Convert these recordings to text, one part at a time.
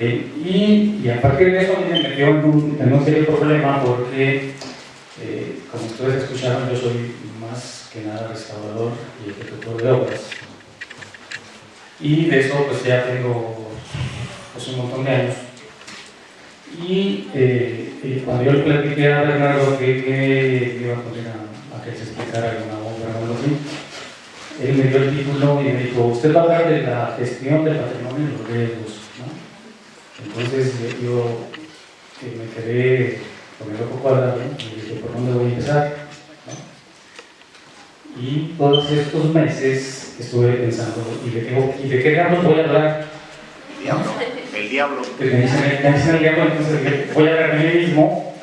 Y a partir de eso me metió en un serio problema porque, como ustedes escucharon, yo soy más que nada restaurador y ejecutor de obras. Y de eso pues ya tengo pues, un montón de años. Y cuando yo le platiqué a Bernardo que iba a poner a que se explicara alguna obra o algo así, él me dio el título y me dijo, usted va a hablar de la gestión del patrimonio y los riesgos, ¿no? Entonces yo me quedé con el ojo cuadrado y dije, ¿por dónde voy a empezar? ¿No? Y todos estos meses estuve pensando, ¿y de qué diablos voy a hablar? El diablo. Me dicen el diablo, entonces dije, voy a ver a mí mismo.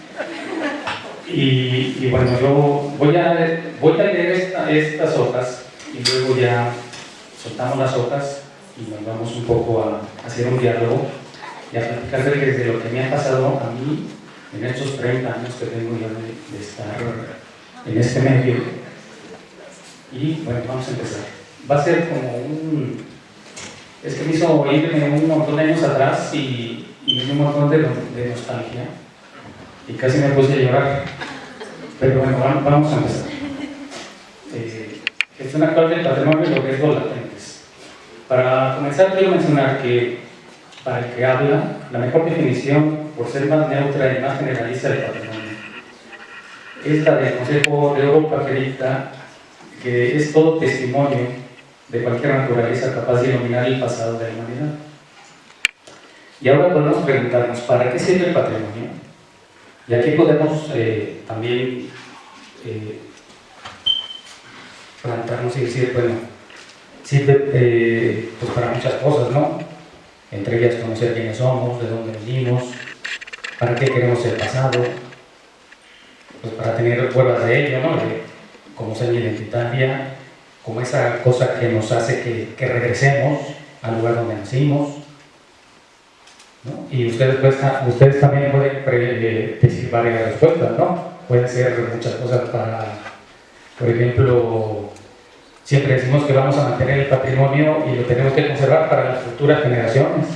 Y bueno, yo voy a leer estas hojas y luego ya soltamos las hojas y nos vamos un poco a hacer un diálogo y a platicar desde lo que me ha pasado a mí en estos 30 años que tengo ya de estar en este medio. Y bueno, vamos a empezar. Va a ser como es que me hizo irme un montón de años atrás y me dio un montón de nostalgia y casi me puse a llorar. Pero bueno, vamos a empezar. Gestión actual del patrimonio y los riesgos latentes. Para comenzar, quiero mencionar que para el que habla, la mejor definición, por ser más neutra y más generalista del patrimonio, es la del Consejo de Europa que dicta que es todo testimonio de cualquier naturaleza capaz de iluminar el pasado de la humanidad. Y ahora podemos preguntarnos, ¿para qué sirve el patrimonio? Y aquí podemos también plantearnos y decir, bueno, sirve pues para muchas cosas, ¿no? Entre ellas conocer quiénes somos, de dónde venimos, para qué queremos el pasado, pues para tener pruebas de ello, ¿no? Como seña identitaria, como esa cosa que nos hace que regresemos al lugar donde nacimos, ¿no? Y ustedes también pueden decir varias respuestas, ¿no? Pueden ser muchas cosas para, por ejemplo, siempre decimos que vamos a mantener el patrimonio y lo tenemos que conservar para las futuras generaciones,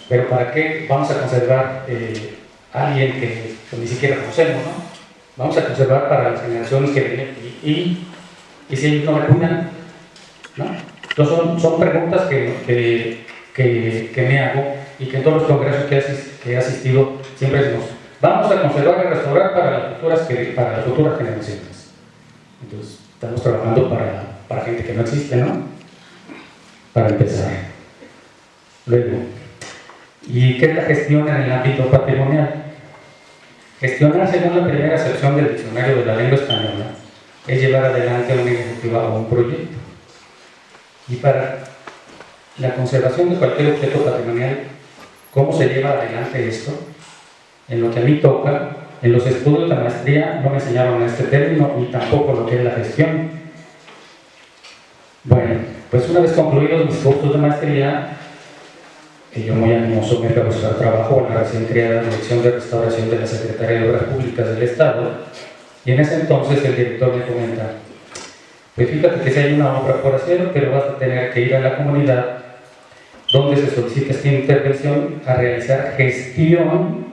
pero ¿para qué vamos a conservar a alguien que ni siquiera conocemos, ¿no? Vamos a conservar para las generaciones que vienen y si ellos no me cuidan, ¿no? Entonces son preguntas que me hago y que en todos los congresos que he asistido siempre decimos, vamos a conservar y restaurar para las futuras generaciones. Entonces estamos trabajando para gente que no existe, ¿no? Para empezar. Luego, ¿y qué es la gestión en el ámbito patrimonial? Gestionar, según la primera sección del diccionario de la lengua española, es llevar adelante una iniciativa o un proyecto. Y para la conservación de cualquier objeto patrimonial, ¿cómo se lleva adelante esto? En lo que a mí toca, en los estudios de maestría no me enseñaron este término ni tampoco lo que es la gestión. Bueno, pues una vez concluidos mis cursos de maestría, yo muy animoso me fui a buscar trabajo en la recién creada Dirección de Restauración de la Secretaría de Obras Públicas del Estado, y en ese entonces el director me comenta, pues fíjate que si hay una obra por hacer, pero vas a tener que ir a la comunidad donde se solicita esta intervención a realizar gestión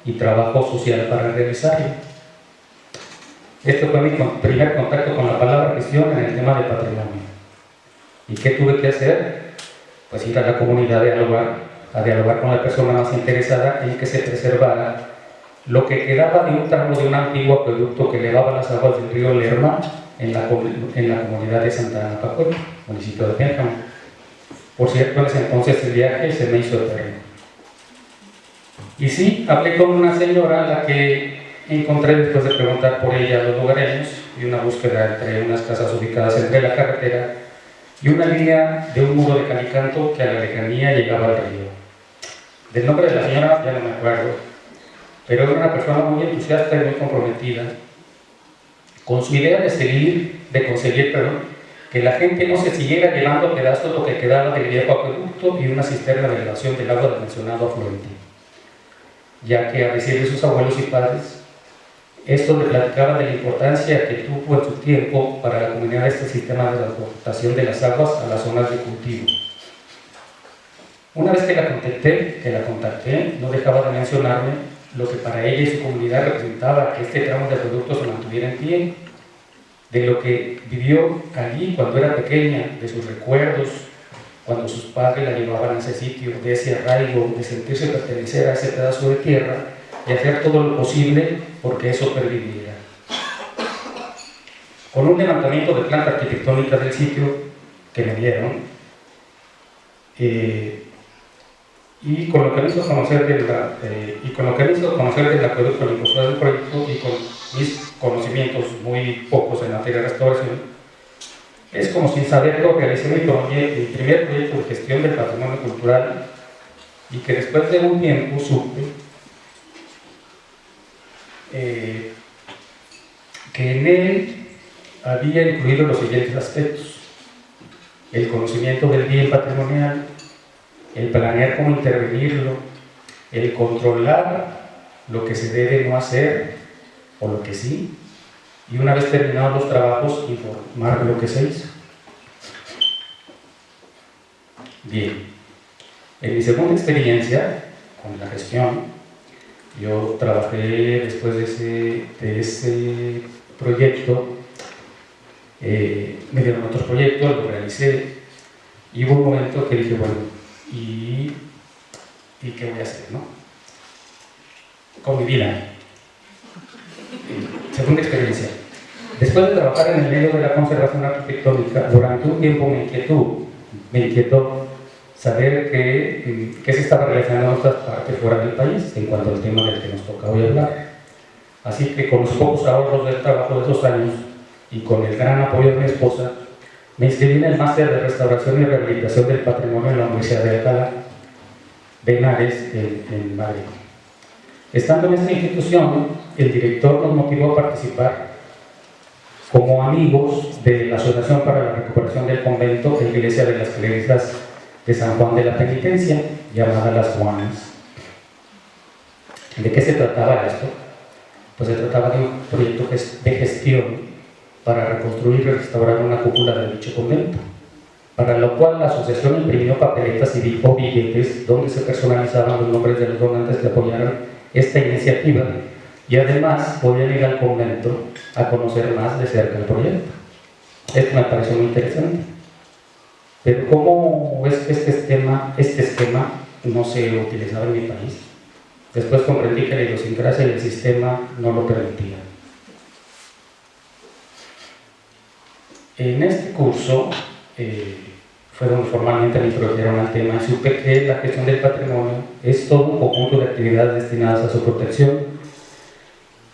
y trabajo social para realizarlo. Este fue mi primer contacto con la palabra gestión en el tema de patrimonio. ¿Y qué tuve que hacer? Pues ir a la comunidad a dialogar con la persona más interesada en que se preservara lo que quedaba de un tramo de un antiguo acueducto que elevaba las aguas del río Lerma en la comunidad de Santa Ana Pacuel, municipio de Pénjamo. Por cierto, en ese entonces el viaje se me hizo eterno. Y sí, hablé con una señora a la que encontré después de preguntar por ella a los lugareños y una búsqueda entre unas casas ubicadas entre la carretera y una línea de un muro de calicanto que a la lejanía llegaba al río. Del nombre de la señora ya no me acuerdo, pero era una persona muy entusiasta y muy comprometida con su idea de conseguir que la gente no se siguiera llevando a pedazos lo que quedaba del viejo acueducto y una cisterna de elevación del agua del mencionado afluente, ya que a decir de sus abuelos y padres, esto le platicaba de la importancia que tuvo en su tiempo para la comunidad este sistema de transportación de las aguas a las zonas de cultivo. Una vez que la contacté, no dejaba de mencionarme lo que para ella y su comunidad representaba que este tramo de productos se mantuviera en pie, de lo que vivió allí cuando era pequeña, de sus recuerdos, cuando sus padres la llevaban a ese sitio, de ese arraigo, de sentirse pertenecer a ese pedazo de tierra y hacer todo lo posible porque eso perviviera. Con un levantamiento de planta arquitectónica del sitio que me dieron, y con lo que me hizo conocer del acueducto en el impulsor del proyecto y con mis conocimientos muy pocos en materia de restauración, es como sin saberlo realicé mi primer proyecto de gestión del patrimonio cultural y que después de un tiempo supe que en él había incluido los siguientes aspectos: el conocimiento del bien patrimonial, el planear cómo intervenirlo, el controlar lo que se debe no hacer o lo que sí, y una vez terminados los trabajos, informar lo que se hizo. Bien, en mi segunda experiencia con la gestión, yo trabajé después de ese proyecto, me dieron otros proyectos, lo realicé, y hubo un momento que dije, bueno, ¿y qué voy a hacer, no? Con mi vida. Segunda experiencia. Después de trabajar en el medio de la conservación arquitectónica, durante un tiempo me inquietó saber que se estaba realizando en otras partes fuera del país en cuanto al tema del que nos toca hoy hablar. Así que con los pocos ahorros del trabajo de 2 años y con el gran apoyo de mi esposa, me inscribí en el máster de restauración y rehabilitación del patrimonio en la Universidad de Alcalá de Henares, en Madrid. Estando en esta institución, el director nos motivó a participar como amigos de la Asociación para la Recuperación del Convento de la Iglesia de las Cléricas de San Juan de la Penitencia, llamada Las Juanas. ¿De qué se trataba esto? Pues se trataba de un proyecto de gestión para reconstruir y restaurar una cúpula de dicho convento, para lo cual la asociación imprimió papeletas o billetes donde se personalizaban los nombres de los donantes que apoyaron esta iniciativa y además podían ir al convento a conocer más de cerca el proyecto. Esto me pareció muy interesante. Pero ¿cómo es que este esquema no se utilizaba en mi país? Después comprendí que la idiosincrasia y el sistema no lo permitían. En este curso fue donde formalmente me introdujeron al tema y supe que la gestión del patrimonio es todo un conjunto de actividades destinadas a su protección.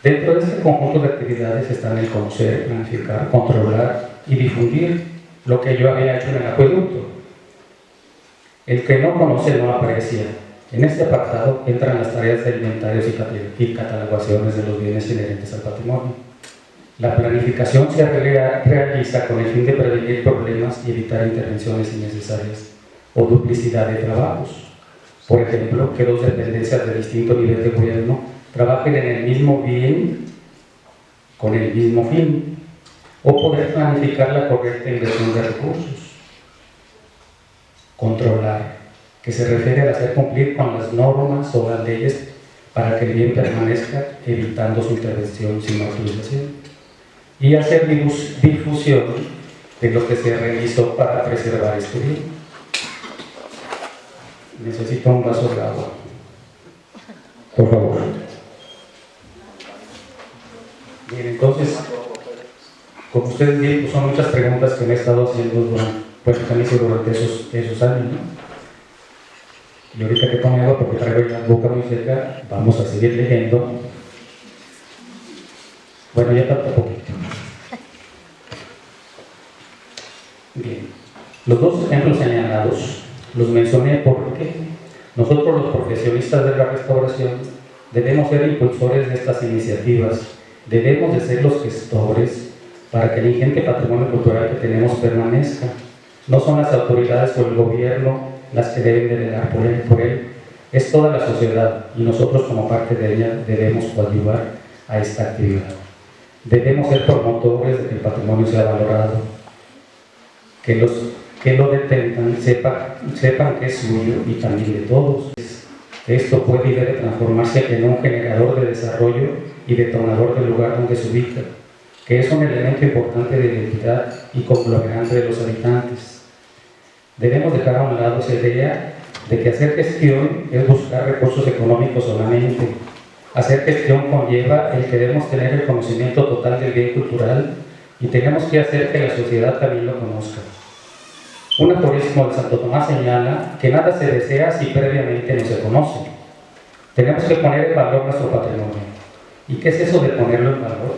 Dentro de este conjunto de actividades están el conocer, planificar, controlar y difundir lo que yo había hecho en el acueducto. El que no conoce no aprecia. En este apartado entran las tareas de inventarios y catalogaciones de los bienes inherentes al patrimonio. La planificación se realiza con el fin de prevenir problemas y evitar intervenciones innecesarias o duplicidad de trabajos. Por ejemplo, que 2 dependencias de distinto nivel de gobierno trabajen en el mismo bien con el mismo fin, o poder planificar la correcta inversión de recursos. Controlar, que se refiere a hacer cumplir con las normas o las leyes para que el bien permanezca, evitando su intervención sin autorización. Y hacer difusión de lo que se realizó para preservar este bien. Necesito un vaso de agua, por favor. Bien, entonces, como ustedes ven, pues son muchas preguntas que me he estado haciendo durante esos años, ¿no? Y ahorita que tomo agua, porque traigo la boca muy seca, vamos a seguir leyendo. Bueno, ya falta poquito. Bien, los 2 ejemplos señalados los mencioné porque nosotros los profesionistas de la restauración debemos ser impulsores de estas iniciativas, debemos de ser los gestores para que el ingente patrimonio cultural que tenemos permanezca. No son las autoridades o el gobierno las que deben de velar por él, es toda la sociedad y nosotros como parte de ella debemos coadyuvar a esta actividad. Debemos ser promotores de que el patrimonio sea valorado, que que lo detentan sepan que es suyo y también de todos. Esto puede y debe transformarse en un generador de desarrollo y detonador del lugar donde se ubica, que es un elemento importante de identidad y conglomerante de los habitantes. Debemos dejar a un lado esa idea de que hacer gestión es buscar recursos económicos solamente. Hacer gestión conlleva el que debemos tener el conocimiento total del bien cultural y tenemos que hacer que la sociedad también lo conozca. Un aforismo de Santo Tomás señala que nada se desea si previamente no se conoce. Tenemos que poner en valor nuestro patrimonio. ¿Y qué es eso de ponerlo en valor?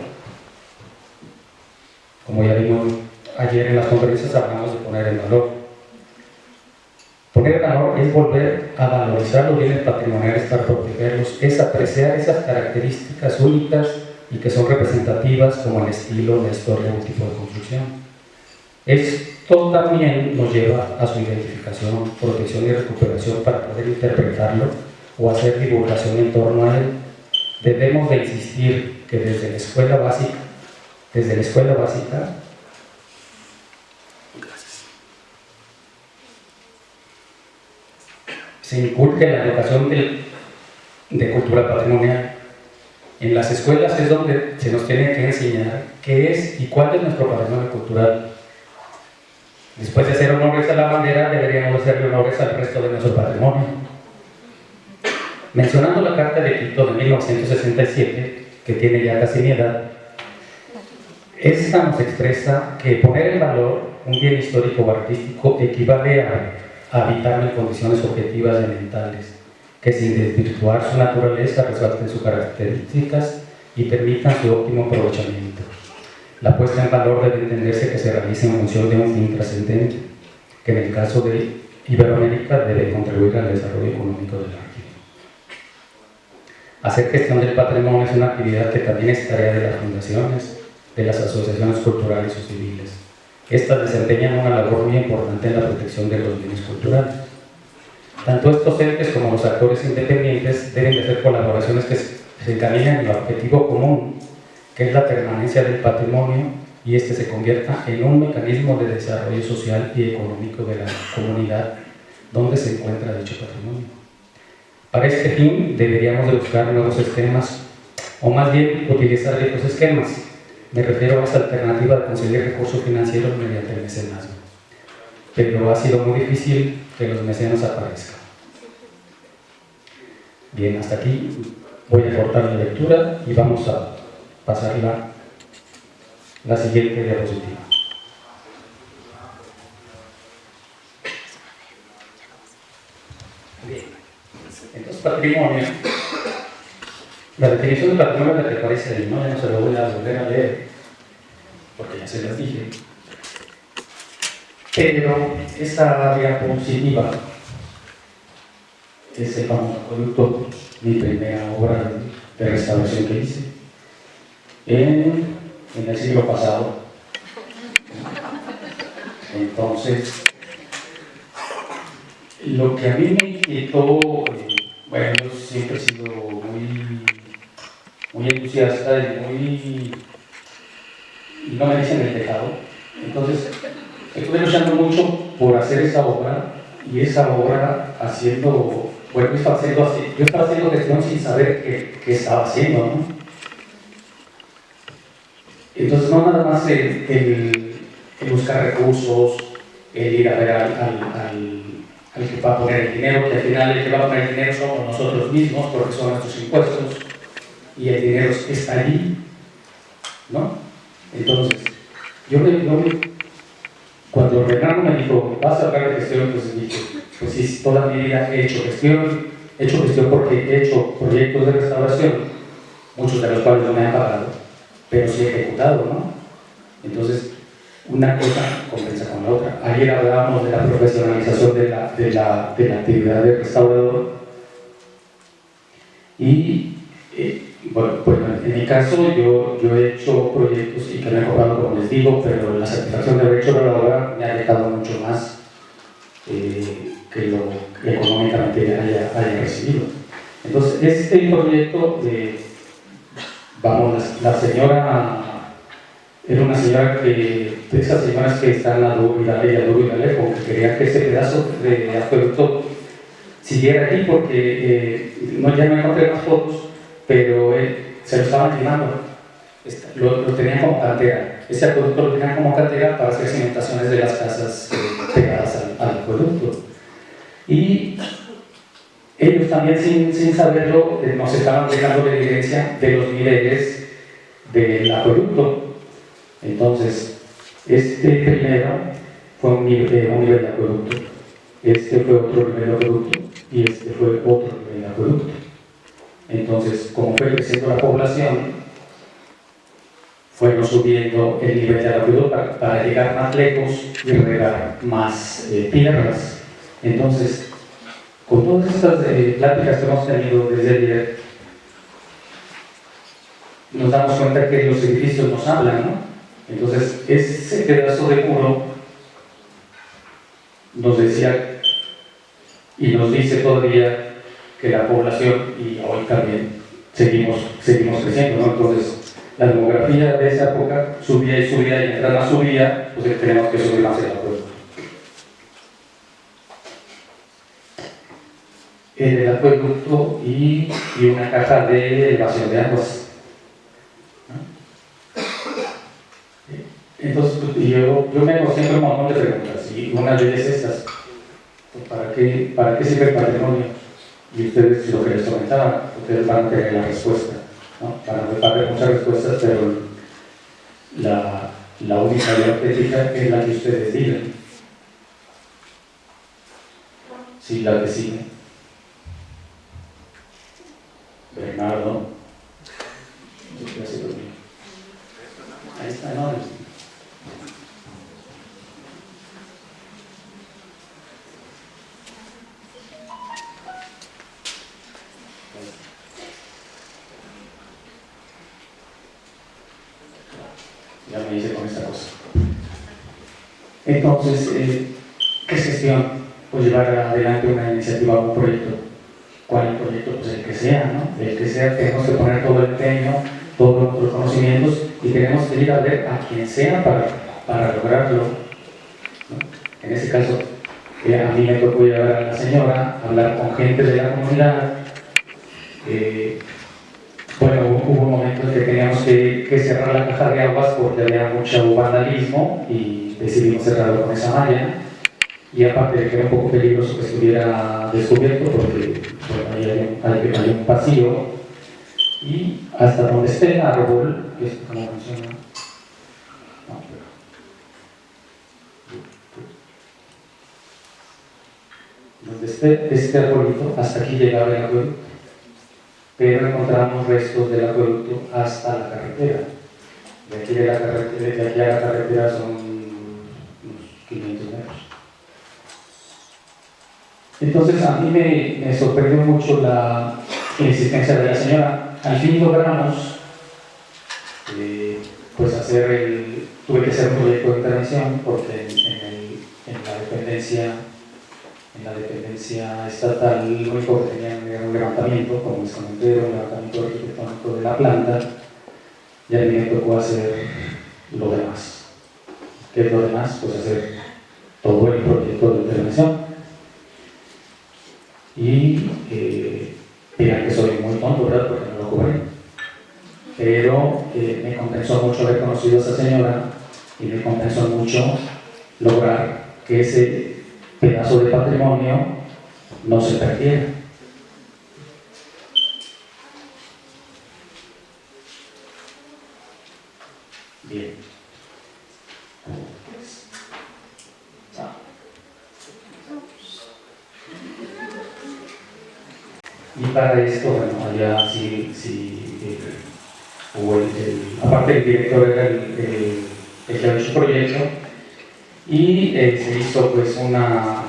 Como ya vimos ayer en las conferencias, hablamos de poner en valor. Poner en valor es volver a valorizar los bienes patrimoniales para protegerlos, es apreciar esas características únicas y que son representativas, como el estilo, la historia o el tipo de construcción. Esto también nos lleva a su identificación, protección y recuperación para poder interpretarlo o hacer divulgación en torno a él. Debemos de insistir que desde la escuela básica, se inculque la educación de cultura patrimonial. En las escuelas es donde se nos tiene que enseñar qué es y cuál es nuestro patrimonio cultural. Después de hacer honores a la bandera, deberíamos hacerle honores al resto de nuestro patrimonio. Mencionando la Carta de Quito de 1967, que tiene ya casi mi edad, esta nos expresa que poner en valor un bien histórico o artístico equivale a habitarlo en condiciones objetivas y ambientales, que sin desvirtuar su naturaleza resalten sus características y permitan su óptimo aprovechamiento. La puesta en valor debe entenderse que se realiza en función de un fin trascendente, que en el caso de Iberoamérica debe contribuir al desarrollo económico de la región. Hacer gestión del patrimonio es una actividad que también es tarea de las fundaciones, de las asociaciones culturales o civiles. Estas desempeñan una labor muy importante en la protección de los bienes culturales. Tanto estos entes como los actores independientes deben de hacer colaboraciones que se encaminen al objetivo común, que es la permanencia del patrimonio, y este se convierta en un mecanismo de desarrollo social y económico de la comunidad donde se encuentra dicho patrimonio. Para este fin deberíamos de buscar nuevos esquemas, o más bien utilizar viejos esquemas. Me refiero a esta alternativa de conseguir recursos financieros mediante el mecenazgo. Pero ha sido muy difícil que los mecenas aparezcan. Bien, hasta aquí voy a cortar la lectura y vamos a pasar la siguiente diapositiva. Bien, entonces patrimonio. La definición del patrimonio es la que aparece ahí, ¿no? Ya no se lo voy a volver a leer, porque ya se las dije. Pero esa diapositiva es el famoso producto, mi primera obra de restauración que hice en el siglo pasado. Entonces, lo que a mí me inquietó, bueno, yo siempre he sido muy entusiasta y no me dicen el tejado. Entonces, estuve luchando mucho por hacer esa obra, y esa obra haciendo, bueno, yo estaba haciendo gestión sin saber qué estaba haciendo, ¿no? Entonces, no nada más el buscar recursos, el ir a ver al que va a poner el dinero, que al final el que va a poner el dinero somos nosotros mismos, porque son nuestros impuestos, y el dinero está allí, ¿no? Entonces, cuando Renano me dijo, vas a hablar de gestión, pues dije, pues sí, toda mi vida he hecho gestión porque he hecho proyectos de restauración, muchos de los cuales no me han pagado, pero sí he ejecutado, ¿no? Entonces, una cosa compensa con la otra. Ayer hablábamos de la profesionalización de la actividad de restaurador, y bueno, en mi caso yo he hecho proyectos y que me he cobrado, como les digo, pero la satisfacción de haber hecho la obra me ha dejado mucho más que lo que económicamente haya recibido. Entonces, este proyecto, vamos, la señora Era una señora de esas señoras que están a duro y dale, como que querían que ese pedazo de acueducto siguiera aquí porque no, ya no encontré más fotos, pero se lo estaban quemando, lo tenían como cantera, ese acueducto lo tenían como cantera para hacer cimentaciones de las casas pegadas al acueducto. Y ellos también sin saberlo nos estaban dejando la evidencia de los niveles del acueducto. Entonces, este primero fue un nivel de acueducto, este fue otro nivel de acueducto y este fue otro nivel de acueducto. Entonces, como fue creciendo la población, fueron subiendo el nivel del acueducto para llegar más lejos y regar más tierras. Entonces, con todas estas pláticas que hemos tenido desde ayer, nos damos cuenta que los edificios nos hablan, ¿no? Entonces, ese pedazo de muro nos decía y nos dice todavía que la población, y hoy también, seguimos creciendo, ¿no? Entonces, la demografía de esa época subía y subía, y mientras más subía, pues tenemos que subir más el acueducto. El acueducto y una caja de elevación de aguas. Entonces, yo me hago siempre un montón de preguntas, y una de ellas es estas: ¿para qué sirve el patrimonio? Y ustedes, lo que les comentaba, ustedes van a tener la respuesta, ¿no? Van a haber muchas respuestas, pero la única y auténtica es la que ustedes digan. Sí, la que sigue. Bernardo. Ahí está, ¿no? Ya me hice con esta cosa. Entonces, ¿qué es gestión? Pues llevar adelante una iniciativa o un proyecto. ¿Cuál es el proyecto? Pues el que sea, ¿no? El que sea, tenemos que poner todo el empeño, todos nuestros conocimientos, y tenemos que ir a ver a quien sea para lograrlo, ¿no? En ese caso, a mí me tocó llevar a la señora, hablar con gente de la comunidad. Bueno, hubo un momento en que teníamos que cerrar la caja de aguas porque había mucho vandalismo y decidimos cerrarlo con esa malla. Y aparte de que era un poco peligroso que estuviera descubierto porque bueno, ahí hay un pasillo, y hasta donde esté el árbol, ¿cómo funciona? No, donde esté este arbolito, hasta aquí llegaba el acueducto, pero encontramos restos del acueducto hasta la carretera. De aquí a la carretera son unos 500 metros. Entonces a mí me sorprendió mucho la insistencia de la señora. Al fin logramos pues tuve que hacer un proyecto de intervención porque en la dependencia estatal lo único que tenían era un levantamiento, como les comenté, un levantamiento arquitectónico de la planta, y a mí me tocó hacer lo demás. ¿Qué es lo demás? Pues hacer todo el proyecto de intervención. Y dirán que soy muy tonto, ¿verdad? Porque no lo cobré. Pero me compensó mucho haber conocido a esa señora, y me compensó mucho lograr que ese pedazo de patrimonio no se perdiera. Bien. Y para esto, bueno, allá hubo aparte el director era el que había hecho el proyecto, y se hizo pues una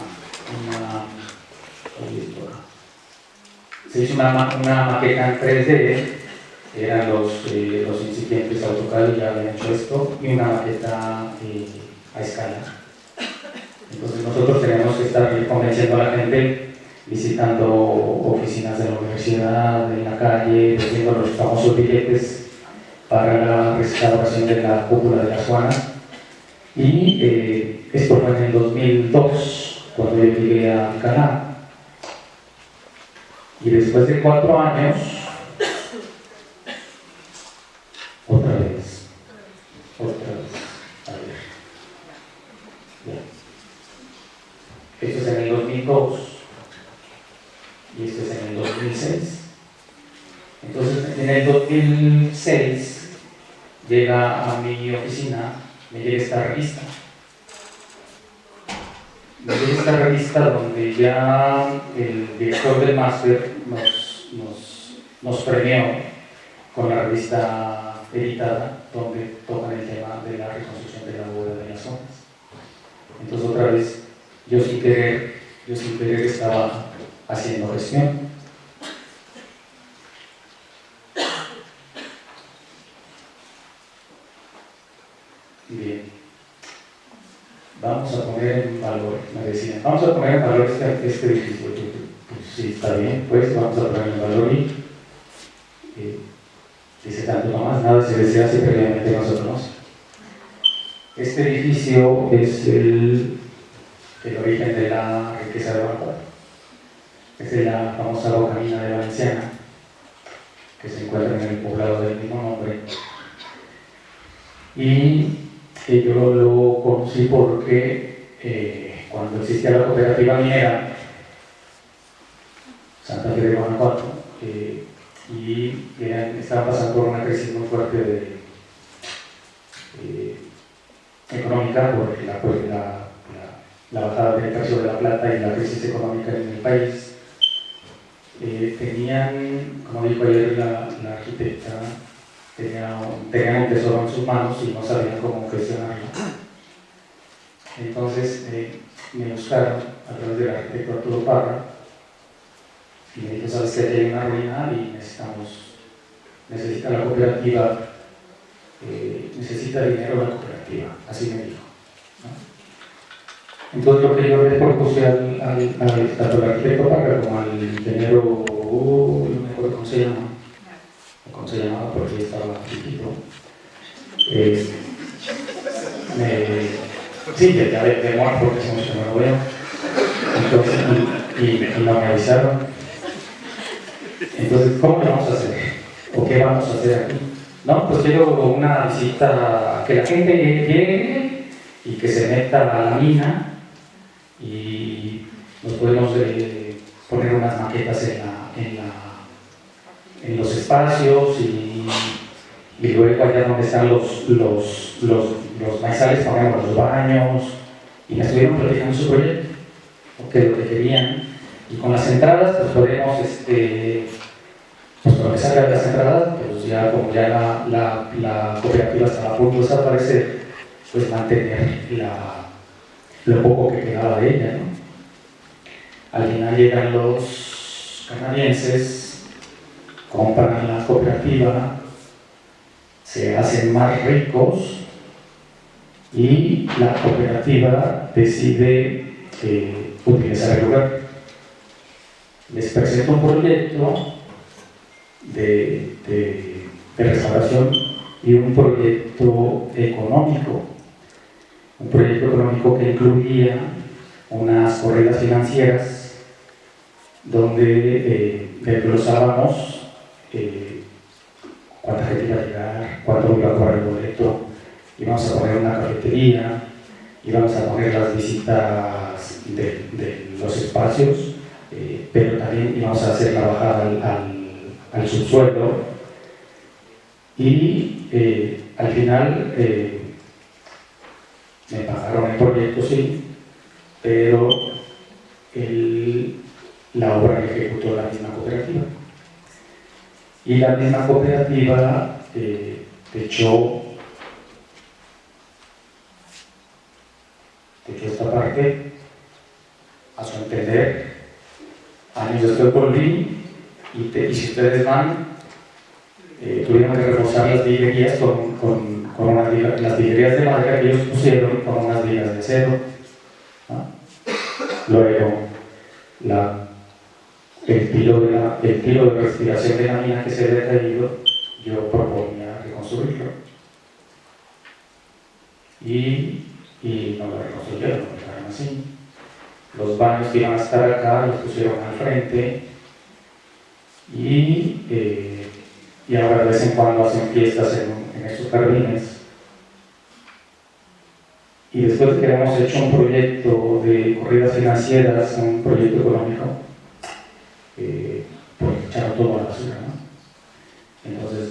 maqueta en 3D, eran los incipientes AutoCAD, ya habían hecho esto, y una maqueta a escala. Entonces nosotros tenemos que estar convenciendo a la gente, visitando oficinas de la universidad, en la calle, vendiendo los famosos billetes para la restauración de la cúpula de las Juanas. Y esto fue en el 2002, cuando yo llegué a Alcalá. Y después de 4 años, otra vez, a ver, ya. Esto es en el 2002 y esto es en el 2006. Entonces, en el 2006 llega a mi oficina, me llega esta revista. Me llega esta revista donde ya el director del máster nos premió con la revista editada, donde tocan el tema de la reconstrucción de la bóveda de las zonas. Entonces, otra vez, yo sin querer estaba haciendo gestión. Bien, vamos a poner en valor, me decían, vamos a poner en valor este edificio. Pues sí, está bien, pues vamos a poner en valor y dice tanto nomás, nada se desea si previamente no se conoce. Este edificio es el origen de la riqueza de Guanajuato. Es de la famosa boca mina de Valenciana, que se encuentra en el poblado del mismo nombre. Y yo lo conocí porque cuando existía la cooperativa minera Santa Fe de Guanajuato, y estaban pasando por una crisis muy fuerte económica por la bajada del precio de la plata y la crisis económica en el país. Tenían, como dijo ayer la arquitecta, tenían un tesoro en sus manos y no sabían cómo gestionarlo. Entonces me buscaron a través del arquitecto Arturo Parra y me dijo, sabes que hay una ruina y necesita la cooperativa, necesita dinero la cooperativa, así me dijo, ¿no? Entonces lo que yo le propuse tanto al arquitecto Parra como al ingeniero, no me acuerdo cómo se llamaba porque estaba chiquito. Sí, ya de muerto porque hace mucho que no lo veo. Entonces, y no me avisaron. Entonces, ¿cómo le vamos a hacer? ¿O qué vamos a hacer aquí? No, pues quiero una visita, que la gente llegue y que se meta a la mina y nos podemos poner unas maquetas en los espacios y luego allá donde están los maizales ponemos los baños y me estuvieron platicando su proyecto, porque lo que querían, y con las entradas pues podemos, pues con lo que salga de las entradas, pues ya como ya la cooperativa estaba a punto de desaparecer, pues mantener lo poco que quedaba de ella, ¿no? Al final llegan los canadienses, compran la cooperativa, se hacen más ricos y la cooperativa decide utilizar el lugar. Les presento un proyecto de restauración y un proyecto económico que incluía unas corridas financieras donde desglosábamos cuánta gente iba a llegar, cuánto iba a cobrar el boleto, íbamos a poner una cafetería, íbamos a poner las visitas de los espacios, pero también íbamos a hacer la bajada al subsuelo y al final me pagaron el proyecto, sí, pero la obra la ejecutó la misma cooperativa. Y la misma cooperativa techó esta parte, a su entender. Años después volví y si ustedes van, tuvieron que reforzar las viguerías con las viguerías de madera que ellos pusieron con unas vigas de acero, ¿no? Luego el filo de respiración de la mina que se había caído, yo proponía reconstruirlo. Y no lo reconstruyeron, lo dejaron así. Los baños que iban a estar acá los pusieron al frente y ahora de vez en cuando hacen fiestas en estos jardines. Y después de que hemos hecho un proyecto de corridas financieras, un proyecto económico, pues echaron todo a la basura, ¿no? Entonces,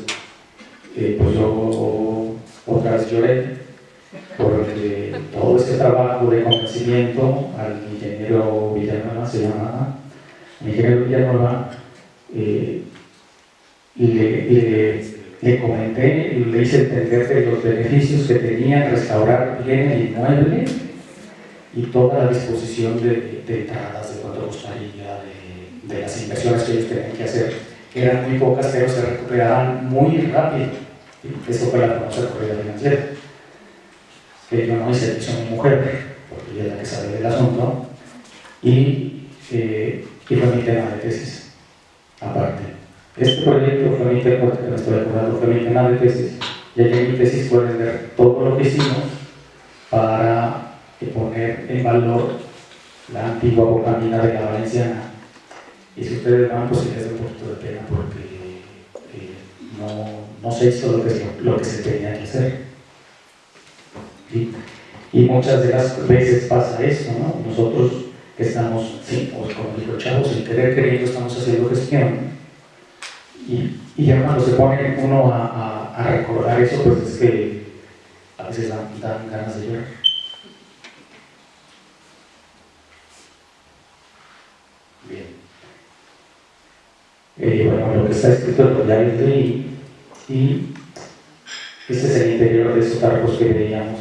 pues yo otra vez lloré, porque todo ese trabajo de convencimiento al ingeniero Villanueva, se llamaba, el ingeniero Villanueva, le comenté y le hice entender de los beneficios que tenía restaurar bien el inmueble y toda la disposición de entradas, de cuánto costaría, de las inversiones que ellos tenían que hacer, que eran muy pocas, pero se recuperaban muy rápido. Eso fue la famosa corrida financiera. Que yo no hice, hizo mi mujer, porque ella es la que sabe del asunto, y fue mi tema de tesis, aparte. Este proyecto fue mi tema, porque me estoy acordando, fue mi tema de tesis, y allí en mi tesis pueden ver todo lo que hicimos para poner en valor la antigua boca mina de la Valenciana. Y si ustedes van, pues les da un poquito de pena, porque no se hizo lo que se tenía que hacer. ¿Sí? Y muchas de las veces pasa eso, ¿no? Nosotros que estamos, sí, pues como dijo el chavo, sin querer queriendo estamos haciendo gestión y ya cuando se pone uno a recordar eso, pues es que a veces dan ganas de llorar. Bien. Bueno, lo que está escrito pues ya lo leí y este es el interior de esos arcos que veíamos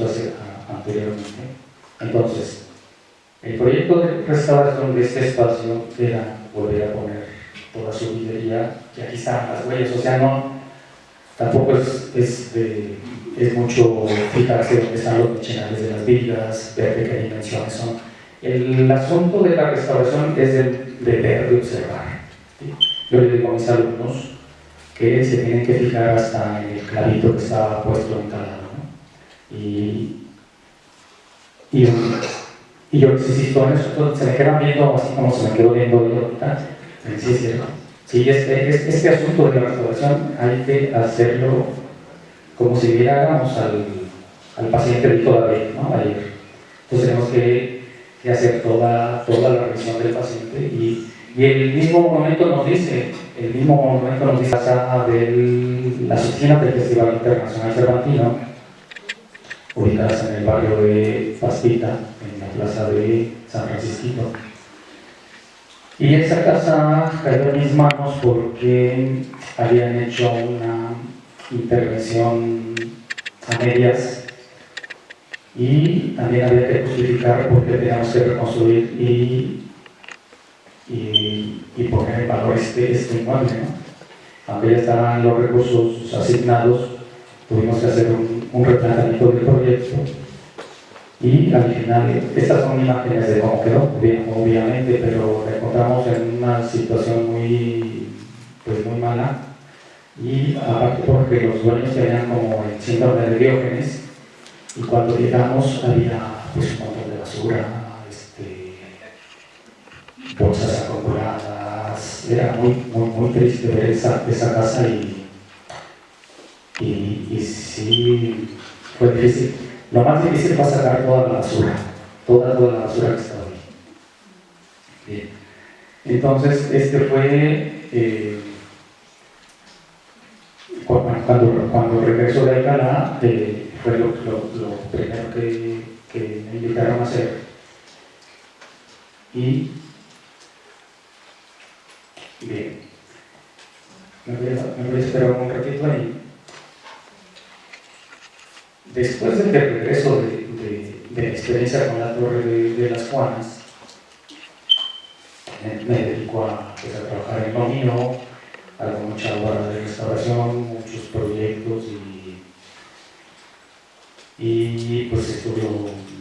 anteriormente. Entonces, el proyecto de restauración de este espacio era volver a poner toda su vidrería, que aquí están las huellas, o sea, tampoco es mucho fijarse dónde están los mechinales de las vigas, ver de qué dimensiones son. El asunto de la restauración es de ver, de observar. ¿Sí? Yo le digo a mis alumnos que se tienen que fijar hasta en el clavito que está puesto en cada lado, ¿no? Y yo les insisto en eso, se me quedan viendo así como se me quedó viendo ahorita. Sí, es cierto. Sí, este asunto de la restauración hay que hacerlo como si viéramos al paciente de toda vez, ¿no? Ayer. Entonces tenemos que hacer toda la revisión del paciente y el mismo monumento nos dice, casa de las oficinas del Festival Internacional Cervantino, ubicadas en el barrio de Pastita, en la plaza de San Francisco. Y esa casa cayó en mis manos porque habían hecho una intervención a medias y también había que justificar porque teníamos que reconstruir y poner en valor este inmueble, ¿no? Aunque ya estaban los recursos asignados, tuvimos que hacer un replanteamiento del proyecto y al final, estas son imágenes de cómo quedó, obviamente, pero la encontramos en una situación muy mala y aparte porque los dueños tenían como el síndrome de Diógenes y cuando llegamos había pues un montón de basura, bolsas acumuladas, era muy triste ver esa casa y sí fue difícil. Lo más difícil fue sacar toda la basura, toda la basura que estaba ahí. Bien. Entonces, este fue cuando regreso de Alcalá, fue lo primero que me invitaron a hacer. Y bien, me voy a esperar un ratito ahí. Después del regreso de la experiencia con la Torre de las Juanas, me dedico a trabajar en lo mío, hago mucha obra de restauración, muchos proyectos y pues estudio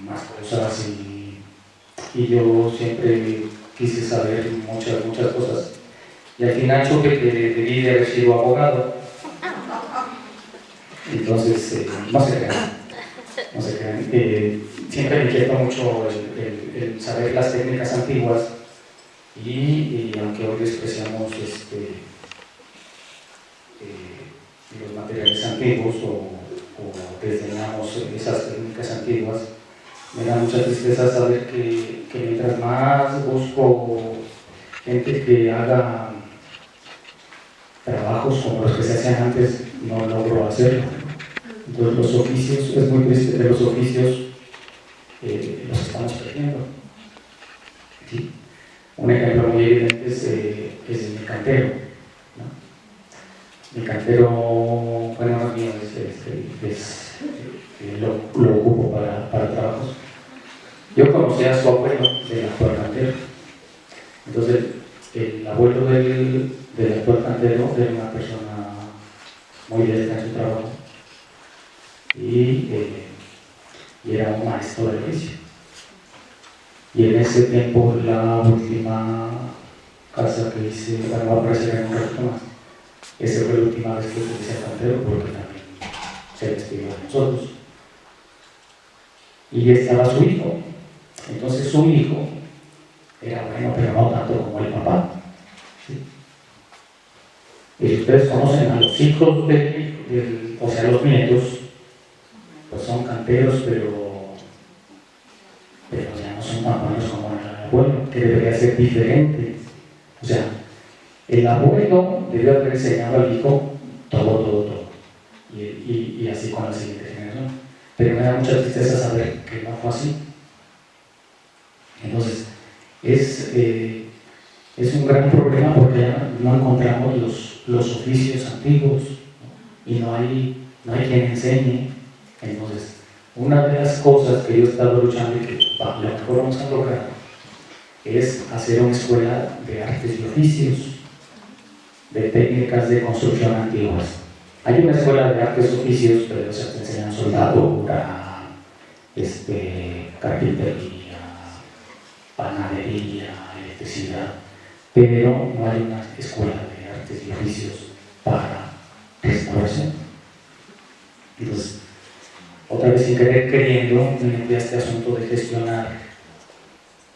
más cosas y yo siempre quise saber muchas cosas. Y al final supe que debí de haber sido abogado. Entonces, no se crean, no se crean. Siempre me inquieta mucho el saber las técnicas antiguas y aunque hoy despreciamos los materiales antiguos o desdeñamos esas técnicas antiguas, me da mucha tristeza saber que mientras más busco gente que haga trabajos como los que se hacían antes, no logro hacerlo. Entonces los oficios, es muy triste que los oficios los estamos perdiendo. ¿Sí? Un ejemplo muy evidente es mi cantero, ¿no? Mi cantero, bueno, no es mío, lo ocupo para trabajos. Yo conocí a su abuelo del actual cantero. Entonces, el abuelo del actual cantero era una persona muy directa en su trabajo y era un maestro del oficio. Y en ese tiempo, la última casa que hice, bueno, va a aparecer en un rato más, esa fue la última vez que utilicé el cantero porque también se despidió de nosotros. Y estaba su hijo. Entonces su hijo era bueno, pero no tanto como el papá. ¿Sí? Y ustedes conocen a los hijos o sea, los nietos, pues son canteros, pero ya no son tan buenos como el abuelo, que debería ser diferente. O sea, el abuelo debió haber enseñado al hijo todo. Y así con la siguiente generación. Pero me da mucha tristeza saber que no fue así. Entonces, es un gran problema porque ya no encontramos los oficios antiguos, ¿no? Y no hay quien enseñe. Entonces, una de las cosas que yo he estado luchando y que lo mejor vamos a lograr es hacer una escuela de artes y oficios, de técnicas de construcción antiguas. Hay una escuela de artes y oficios, pero se te enseñan soldadura, carpintería, panadería, electricidad, pero no hay una escuela de artes y oficios para restauración. Entonces, otra vez sin querer queriendo, me metí a este asunto de gestionar,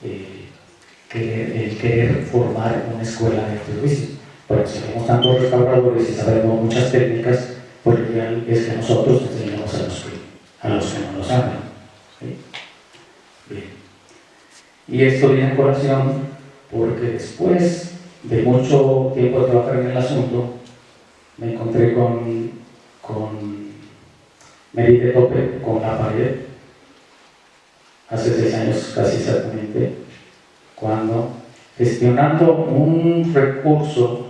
el querer formar una escuela de artes y oficios. Bueno, si somos tantos restauradores y sabemos muchas técnicas, pues lo ideal es que nosotros enseñemos a los que no lo saben. ¿Sí? Bien. Y esto viene a colación porque después de mucho tiempo de trabajar en el asunto, me encontré me di de tope con la pared hace 6 años casi exactamente, cuando gestionando un recurso,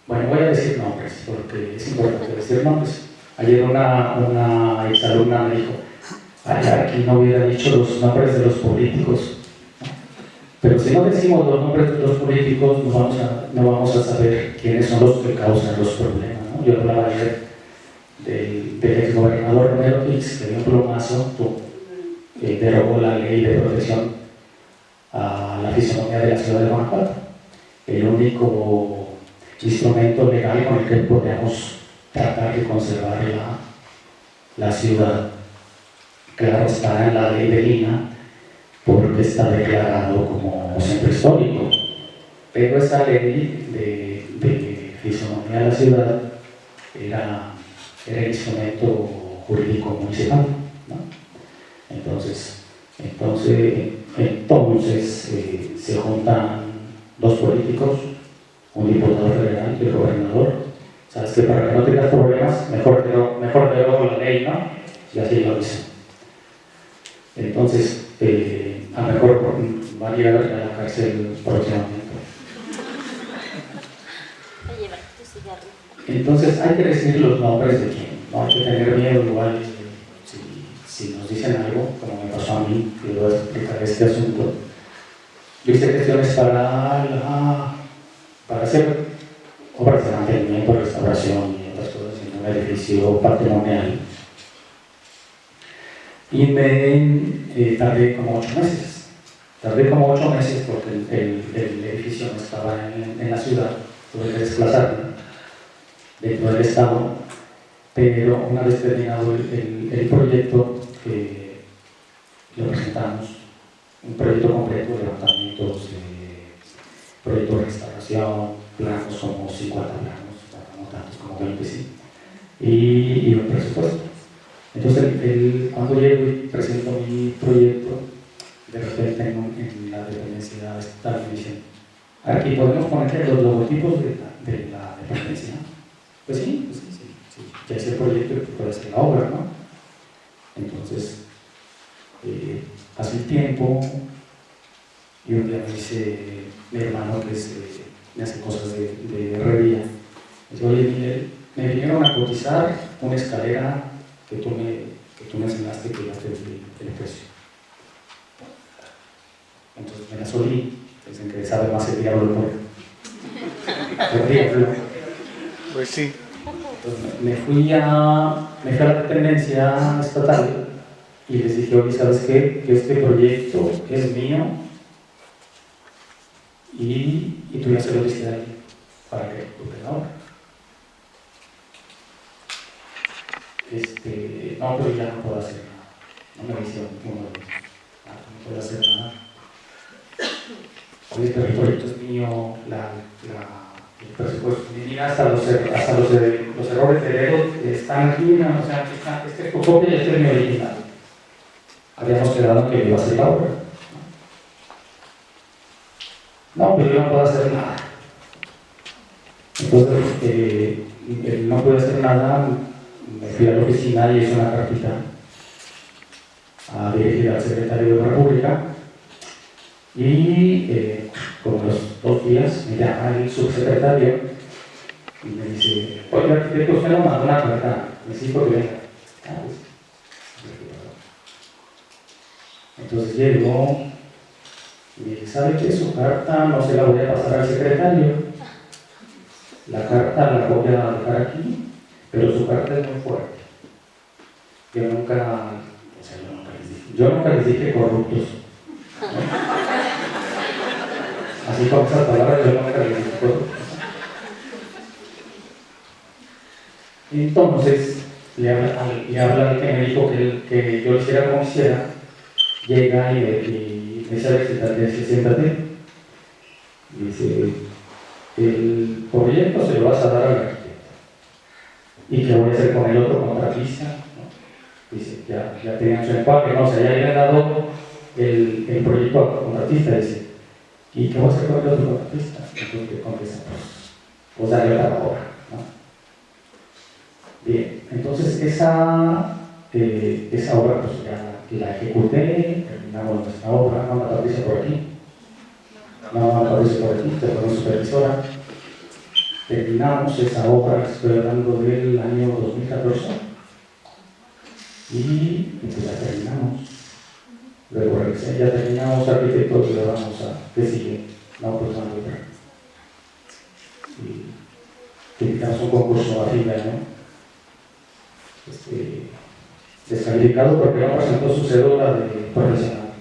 bueno, voy a decir nombres porque es importante decir nombres. Ayer una exalumna me dijo: ay, aquí no hubiera dicho los nombres de los políticos, ¿no? Pero si no decimos los nombres de los políticos, no vamos a saber quiénes son los que causan los problemas, ¿no? Yo hablaba ayer del exgobernador Romero Hicks, que dio un plomazo, derogó la ley de protección a la fisonomía de la ciudad de Guanajuato, el único instrumento legal con el que podemos tratar de conservar la ciudad. Claro, está en la ley de Lina porque está declarado como centro histórico, pero esa ley de fisonomía de la ciudad era el instrumento jurídico municipal, ¿no? Entonces se juntan dos políticos, un diputado federal y el gobernador. ¿Sabes qué? Para que no tengas problemas, mejor derogo la ley, ¿no? Y así lo hizo. Entonces, a lo mejor va a llegar a la cárcel próximamente. Entonces, hay que decir los nombres de quién, no hay que tener miedo. Igual, si nos dicen algo, como me pasó a mí, que voy a explicar este asunto. Yo hice gestiones para hacer obras de mantenimiento, restauración y otras cosas en un edificio patrimonial. Y me tardé como 8 meses. Tardé como 8 meses porque el edificio no estaba en la ciudad, tuve que desplazarme. dentro del Estado, pero una vez terminado el proyecto, lo presentamos, un proyecto completo, levantamientos, proyecto de restauración, planos como 50 planos, no tantos como 20, sí, y un presupuesto. Entonces, cuando llego y presento mi proyecto, de repente en la dependencia estatal me dicen: aquí podemos poner los logotipos de la dependencia. Pues sí, ya hice el proyecto y puede hacer la obra, ¿no? Entonces, hace un tiempo, y un día me dice mi hermano, que me hace cosas de herrería, me dice: oye, Miguel, me vinieron a cotizar una escalera que tú me enseñaste, que ya te di el precio. Entonces me la solí, dicen que sabe más el diablo por diablo. Pues sí. Entonces me fui a la dependencia estatal y les dije: oye, ¿sabes qué? Que este proyecto es mío y tú ya se lo diste a alguien para que ejecute la obra. No, pero ya no puedo hacer nada. No me dice uno de ellos: no puedo hacer nada. Oye, pero el proyecto es mío, el presupuesto. Mira, hasta los errores de dedo están aquí, ¿no? O sea, este es tu copia y este es mi original. Habíamos quedado que iba a hacer la obra. No, pero yo no puedo hacer nada. Entonces, no pude hacer nada, me fui a la oficina y hice una cartita a dirigir al secretario de la República. Y como los 2 días me llama el subsecretario y me dice: oye, arquitecto, usted nos mandó una carta, necesito que venga. Entonces llego y me dice: ¿sabe qué? Su carta no se la voy a pasar al secretario. La carta la voy a dejar aquí, pero su carta es muy fuerte. Yo nunca les dije corruptos, ¿no? Así con esas palabras yo nunca les dije corruptos. Entonces le habla al que me dijo que yo lo hiciera como quisiera. Llega y me dice: a ver, siéntate. Y dice: el proyecto se lo vas a dar al arquitecto. ¿Y qué voy a hacer con el otro contratista? ¿No? Dice: ya tenían su empaque, no, o sea, ya habían dado el proyecto al contratista. Dice: ¿y qué voy a hacer con el otro contratista? Entonces, ¿qué contesta? Pues darle la obra, ¿no? Bien, entonces esa obra pues ya la ejecuté, terminamos nuestra obra. No, Patricia, por aquí. No, Patricia, por aquí, te ponemos supervisora. Terminamos esa obra, estoy hablando del año 2014, y pues ya terminamos. Luego regresé: ya terminamos, arquitectos, le vamos a... ¿qué sigue? No, pues mando otra. Y invitamos un concurso a fin de año. Descalificado porque no presentó su cédula de profesional.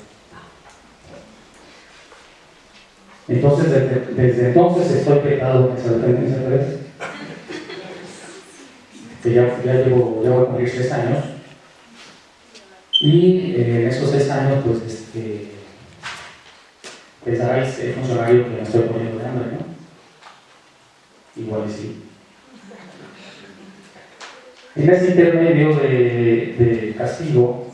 Entonces, desde entonces estoy pecado en esa dependencia 3, que ya voy a cumplir 6 años. Y en esos 6 años, pues, pensaráis el funcionario que me estoy poniendo de hambre, ¿no? Igual y sí. En ese intermedio de castigo,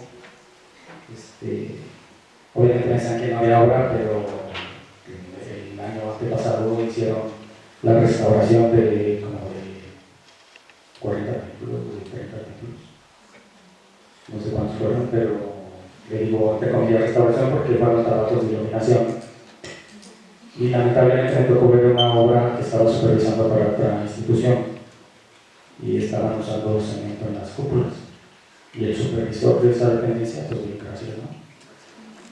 obviamente pensan que no había obra, pero el año antepasado hicieron la restauración de como de 40 templos, de 30 templos. No sé cuántos fueron, pero le digo entre comillas restauración porque fueron trabajos de iluminación. Y lamentablemente me tocó ver una obra que estaba supervisando para otra institución, y estaban usando cemento en las cúpulas, y el supervisor de esa dependencia, pues bien, gracias, ¿no?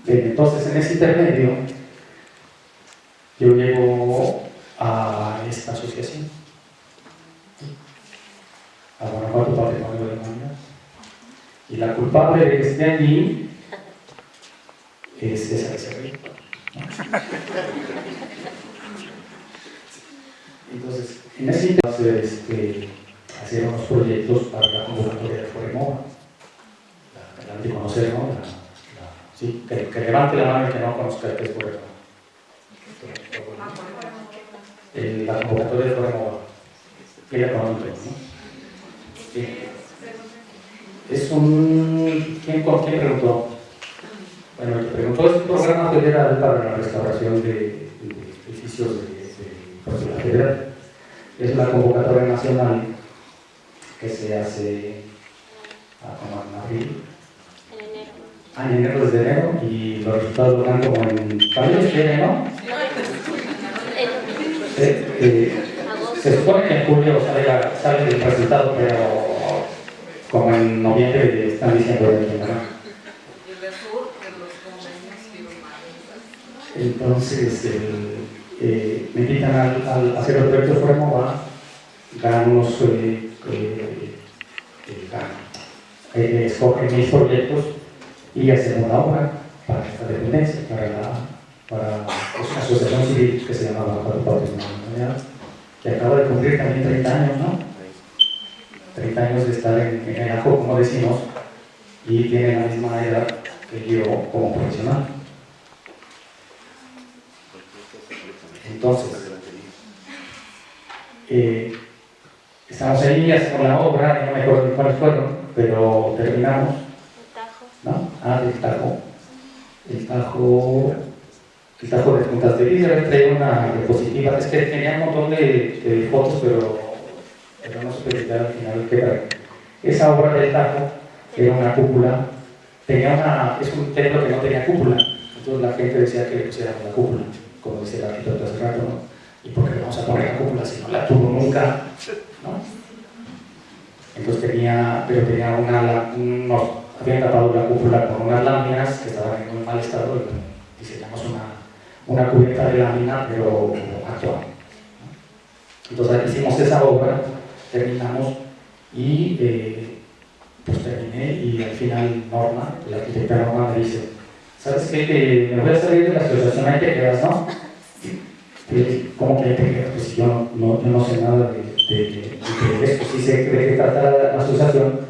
Bien, entonces en ese intermedio yo llego a esta asociación, a Guanajuato Patrimonio de la Humanidad, y la culpable de que esté allí es esa Becerril, ¿no? Entonces, en ese intermedio hacer unos proyectos para la convocatoria de Foremova. La han de conocer, ¿no? Sí, que levante la mano y que no conozca qué es Foremova. La convocatoria de Foremova. ¿Quién la conoce? ¿No? Sí. Es un... ¿Quién preguntó? Bueno, el que preguntó es un programa federal para la restauración de edificios de la federal. Es la convocatoria nacional que se hace como en abril. En enero, desde enero, y los resultados lo dan como en abril, ¿no? Se supone que en julio sale el resultado, pero como en noviembre están diciendo de que no. Entonces, me invitan a hacer el proyecto de Foremova, ganan unos, escogen mis proyectos y hacen una obra para esta dependencia, para una asociación civil que se llama Bajo Patrimonio, que acaba de cumplir también 30 años, ¿no? 30 años de estar en el ajo, como decimos, y tiene la misma edad que yo como profesional. Entonces, estamos ahí, hacemos la obra, no me acuerdo cuáles fueron, pero terminamos. ¿No? El Tajo de Juntas de Líder, trae una diapositiva, es que tenía un montón de fotos, pero no se puede al final qué era. Esa obra del Tajo era una cúpula, es un templo que no tenía cúpula, entonces la gente decía que le pusiéramos la cúpula, como decía el arquitecto hace rato, ¿no? ¿Y por qué le vamos a poner la cúpula si no la tuvo nunca? ¿No? Entonces tenía habían tapado la cúpula con unas láminas que estaban en muy mal estado y diseñamos una cubierta de lámina, pero actual. Entonces hicimos esa obra, terminamos y pues terminé y al final Norma, la arquitecta Norma, me dice: ¿sabes qué? Me voy a salir de la asociación, ahí te quedas, ¿no? ¿Cómo que ahí te quedas? Pues yo no sé nada de esto, sí sé de qué trata la asociación,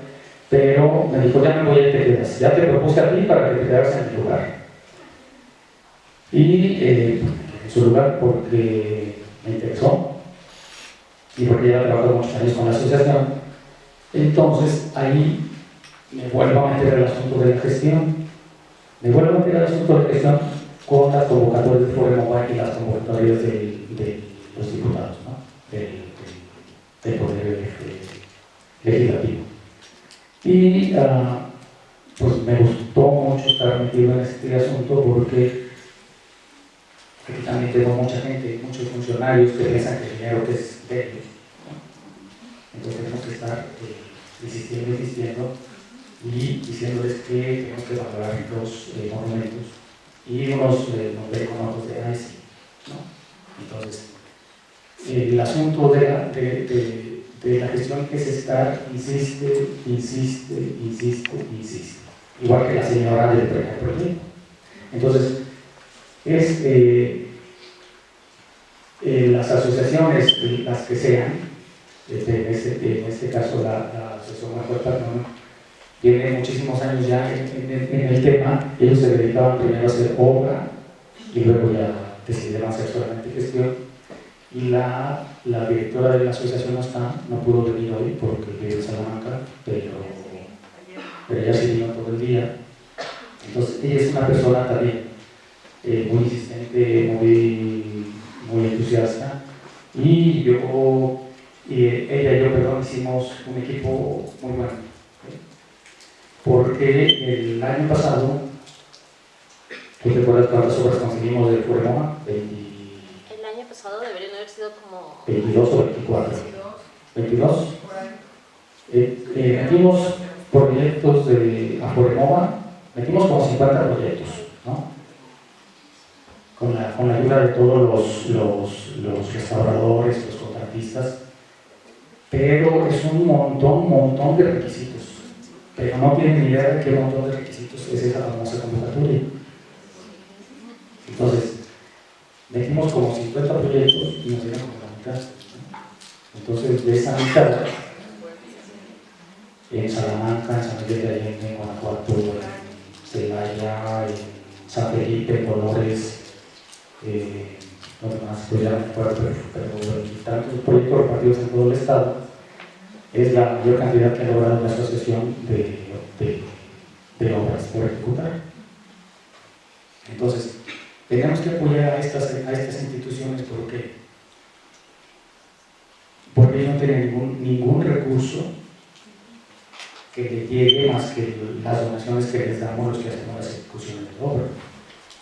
pero me dijo: ya me voy, ahí te quedas, ya te propuse a ti para que te quedaras en mi lugar. Y en su lugar porque me interesó y porque ya trabajado muchos años con la asociación. Entonces ahí me vuelvo a meter el asunto de la gestión, con las convocatorias de Foremova y las convocatorias de los diputados, ¿no? del Poder Legislativo. Y pues me gustó mucho estar metido en este asunto porque aquí también tengo mucha gente, muchos funcionarios que piensan que el dinero que es de ellos, ¿no? Entonces tenemos que estar insistiendo y diciéndoles que tenemos que valorar los monumentos y unos nos ven con ojos de sí, ¿no? Entonces, el asunto de la gestión es estar, insiste, igual que la señora del primer proyecto. Entonces, las asociaciones, las que sean, en este caso la Asociación Mejor Patrimonio, tiene muchísimos años ya en el tema. Ellos se dedicaban primero a hacer obra y luego ya decidieron hacer solamente gestión. Y la directora de la asociación no pudo venir hoy porque vive en Salamanca, pero ella sí vino todo el día. Entonces ella es una persona también muy insistente, muy entusiasta, y ella y yo, hicimos un equipo muy bueno. Porque el año pasado, ¿tú te acuerdas cuántas obras conseguimos de Foremova? El año pasado deberían haber sido como 22 o 24. 22. Metimos proyectos a Foremova, metimos como 50 proyectos, ¿no? Con la ayuda de todos los restauradores, los contratistas, pero es un montón de requisitos. Pero no tienen ni idea de qué montón de requisitos es esa famosa convocatoria. Entonces, metimos como 50 proyectos y nos dieron como la mitad, ¿no? Entonces, de esa mitad, en Salamanca, en San Miguel de Allende, en Guanajuato, en Celaya, en San Felipe, en Dolores, donde más pues ya no me acuerdo, pero en tantos proyectos repartidos en todo el estado, es la mayor cantidad que ha logrado la asociación de obras por ejecutar. Entonces, tenemos que apoyar a estas instituciones porque ellos no tienen ningún recurso que le llegue más que las donaciones que les damos los que hacemos las ejecuciones de obra.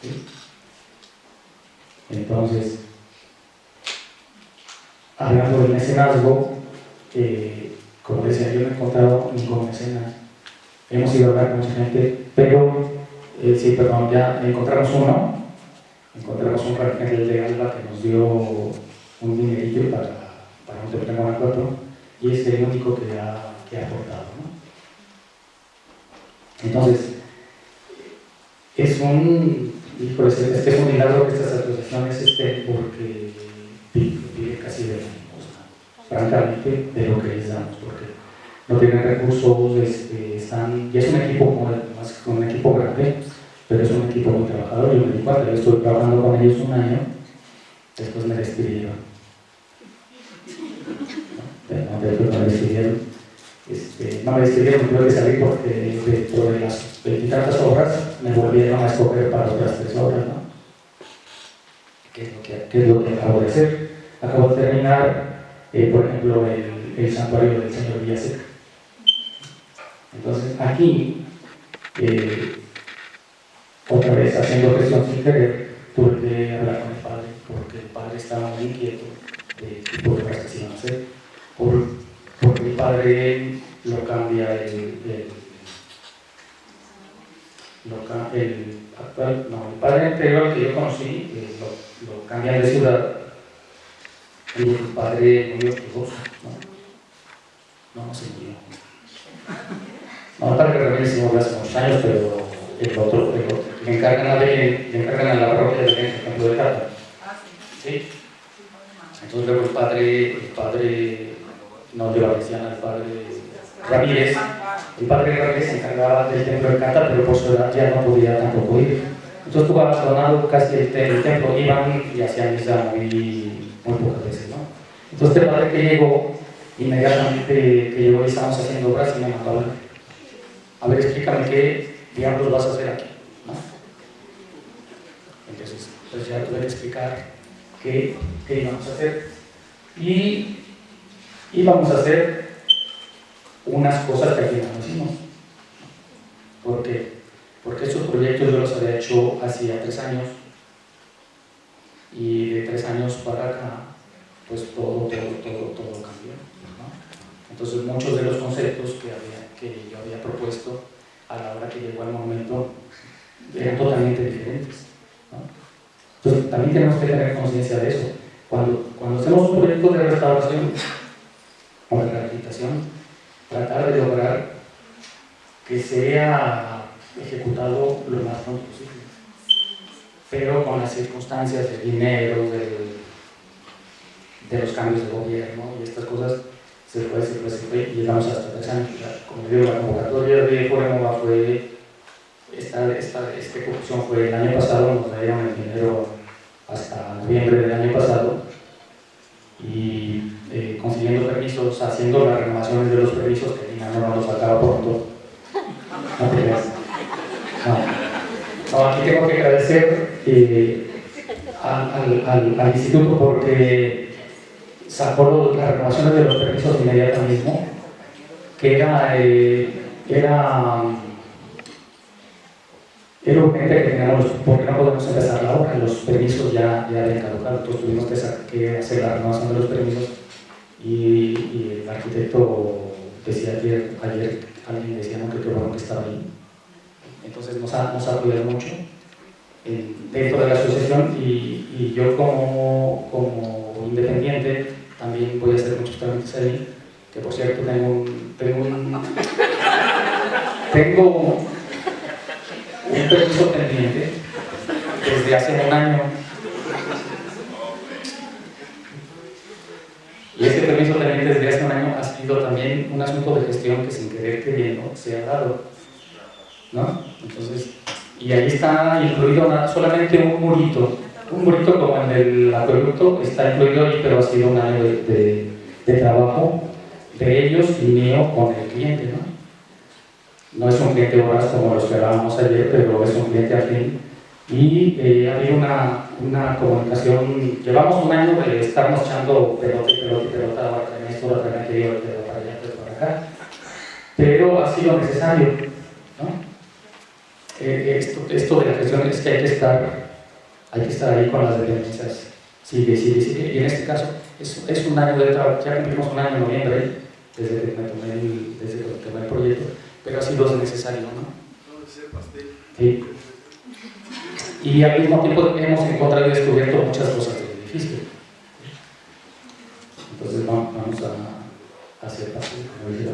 ¿Sí? Entonces, hablando del mecenazgo, como decía, yo no he encontrado ningún mecenas. Hemos ido a hablar con mucha gente, pero sí, perdón, ya encontramos uno. Encontramos un Rangel de Alba que nos dio un dinerillo para un terreno en Guanajuato y es el único que ha aportado, ¿no? Entonces, es un milagro que estas asociaciones estén porque vive casi de la limosna, francamente, de lo que les damos, porque no tienen recursos, están, y es un equipo más que un equipo grande, pero es un equipo muy trabajador. Yo me di cuenta, yo estuve trabajando con ellos un año, después me despidieron. No me despidieron, tuve que salir porque dentro de las 20 y tantas obras me volvieron a escoger para otras 3 obras, ¿no? ¿Qué es lo que acabo de hacer? Acabo de terminar, por ejemplo, el santuario del Señor Villaseca. Entonces, aquí, otra vez haciendo gestión sin querer, tuve que hablar con el padre, porque el padre estaba muy inquieto de qué tipo de obras que se iban a hacer, porque el padre lo cambia el padre anterior que yo conocí, lo cambian de ciudad, y el padre muy ortodoxo, no se murió. No, el padre Ramírez se murió hace muchos años, pero el otro, le encargan a la parroquia de Belén, el Campo de Cata. ¿Sí? Entonces luego el padre no dio la cristiana, el padre Ramírez. El padre Ramírez se encargaba del templo de Cata, pero por su edad ya no podía tampoco ir. Entonces estuvo abandonado casi el templo, iban y hacían misa muy pocas veces, ¿no? Entonces el padre que llegó, inmediatamente que llegó y estábamos haciendo obras y me mandó a hablar. A ver, explícame qué diablos vas a hacer aquí, ¿no? Entonces, pues ya tuve que explicar qué íbamos a hacer. Y íbamos a hacer unas cosas que al final no hicimos. ¿Por qué? Porque estos proyectos yo los había hecho hacía 3 años y de 3 años para acá, pues todo cambió, ¿no? Entonces muchos de los conceptos que yo había propuesto a la hora que llegó el momento eran totalmente diferentes, ¿no? Entonces también tenemos que tener conciencia de eso. Cuando hacemos un proyecto de restauración o de rehabilitación, tratar de lograr que sea ejecutado lo más pronto posible, pero con las circunstancias del dinero, de los cambios de gobierno y estas cosas, se fue y llegamos hasta 3 años. Como digo, la convocatoria de Foremova fue, esta ejecución fue el año pasado, nos dieron el dinero hasta noviembre del año pasado, y consiguiendo permisos, haciendo las renovaciones de los permisos, que el INAH no los sacaba pronto. No te creas. No, aquí tengo que agradecer al instituto porque sacó las renovaciones de los permisos inmediatamente mismo, que era urgente que tengamos, porque no podemos empezar la obra, los permisos ya habían caducado, entonces tuvimos que hacer la renovación de los permisos y el arquitecto decía ayer alguien decía no, que qué bueno que estaba ahí. Entonces nos ha apoyado mucho dentro de la asociación y yo como independiente también voy a hacer muchos trámites ahí, que por cierto tengo un permiso pendiente desde hace un año. Y este permiso también desde hace un año ha sido también también un asunto de gestión que sin querer queriendo se ha dado, ¿no? Entonces, y ahí está incluido solamente un murito como en el acueducto, está incluido ahí, pero ha sido un año de trabajo de ellos y mío con el cliente, ¿no? No es un cliente voraz como los que hablábamos ayer, pero es un cliente afín. Y ha habido una comunicación, llevamos un año de estarnos echando pelota, ahora también esto, ahora también aquello, pelota para allá, pelota para acá, pero ha sido necesario, ¿no? Esto de la gestión es que hay que estar ahí con las dependencias, sigue, y en este caso es un año de trabajo, ya cumplimos un año en noviembre, desde que tomé el proyecto, pero ha sido necesario, ¿no? Sí. Y al mismo tiempo hemos encontrado y descubierto muchas cosas del edificio. Entonces vamos a hacer parte de la vida.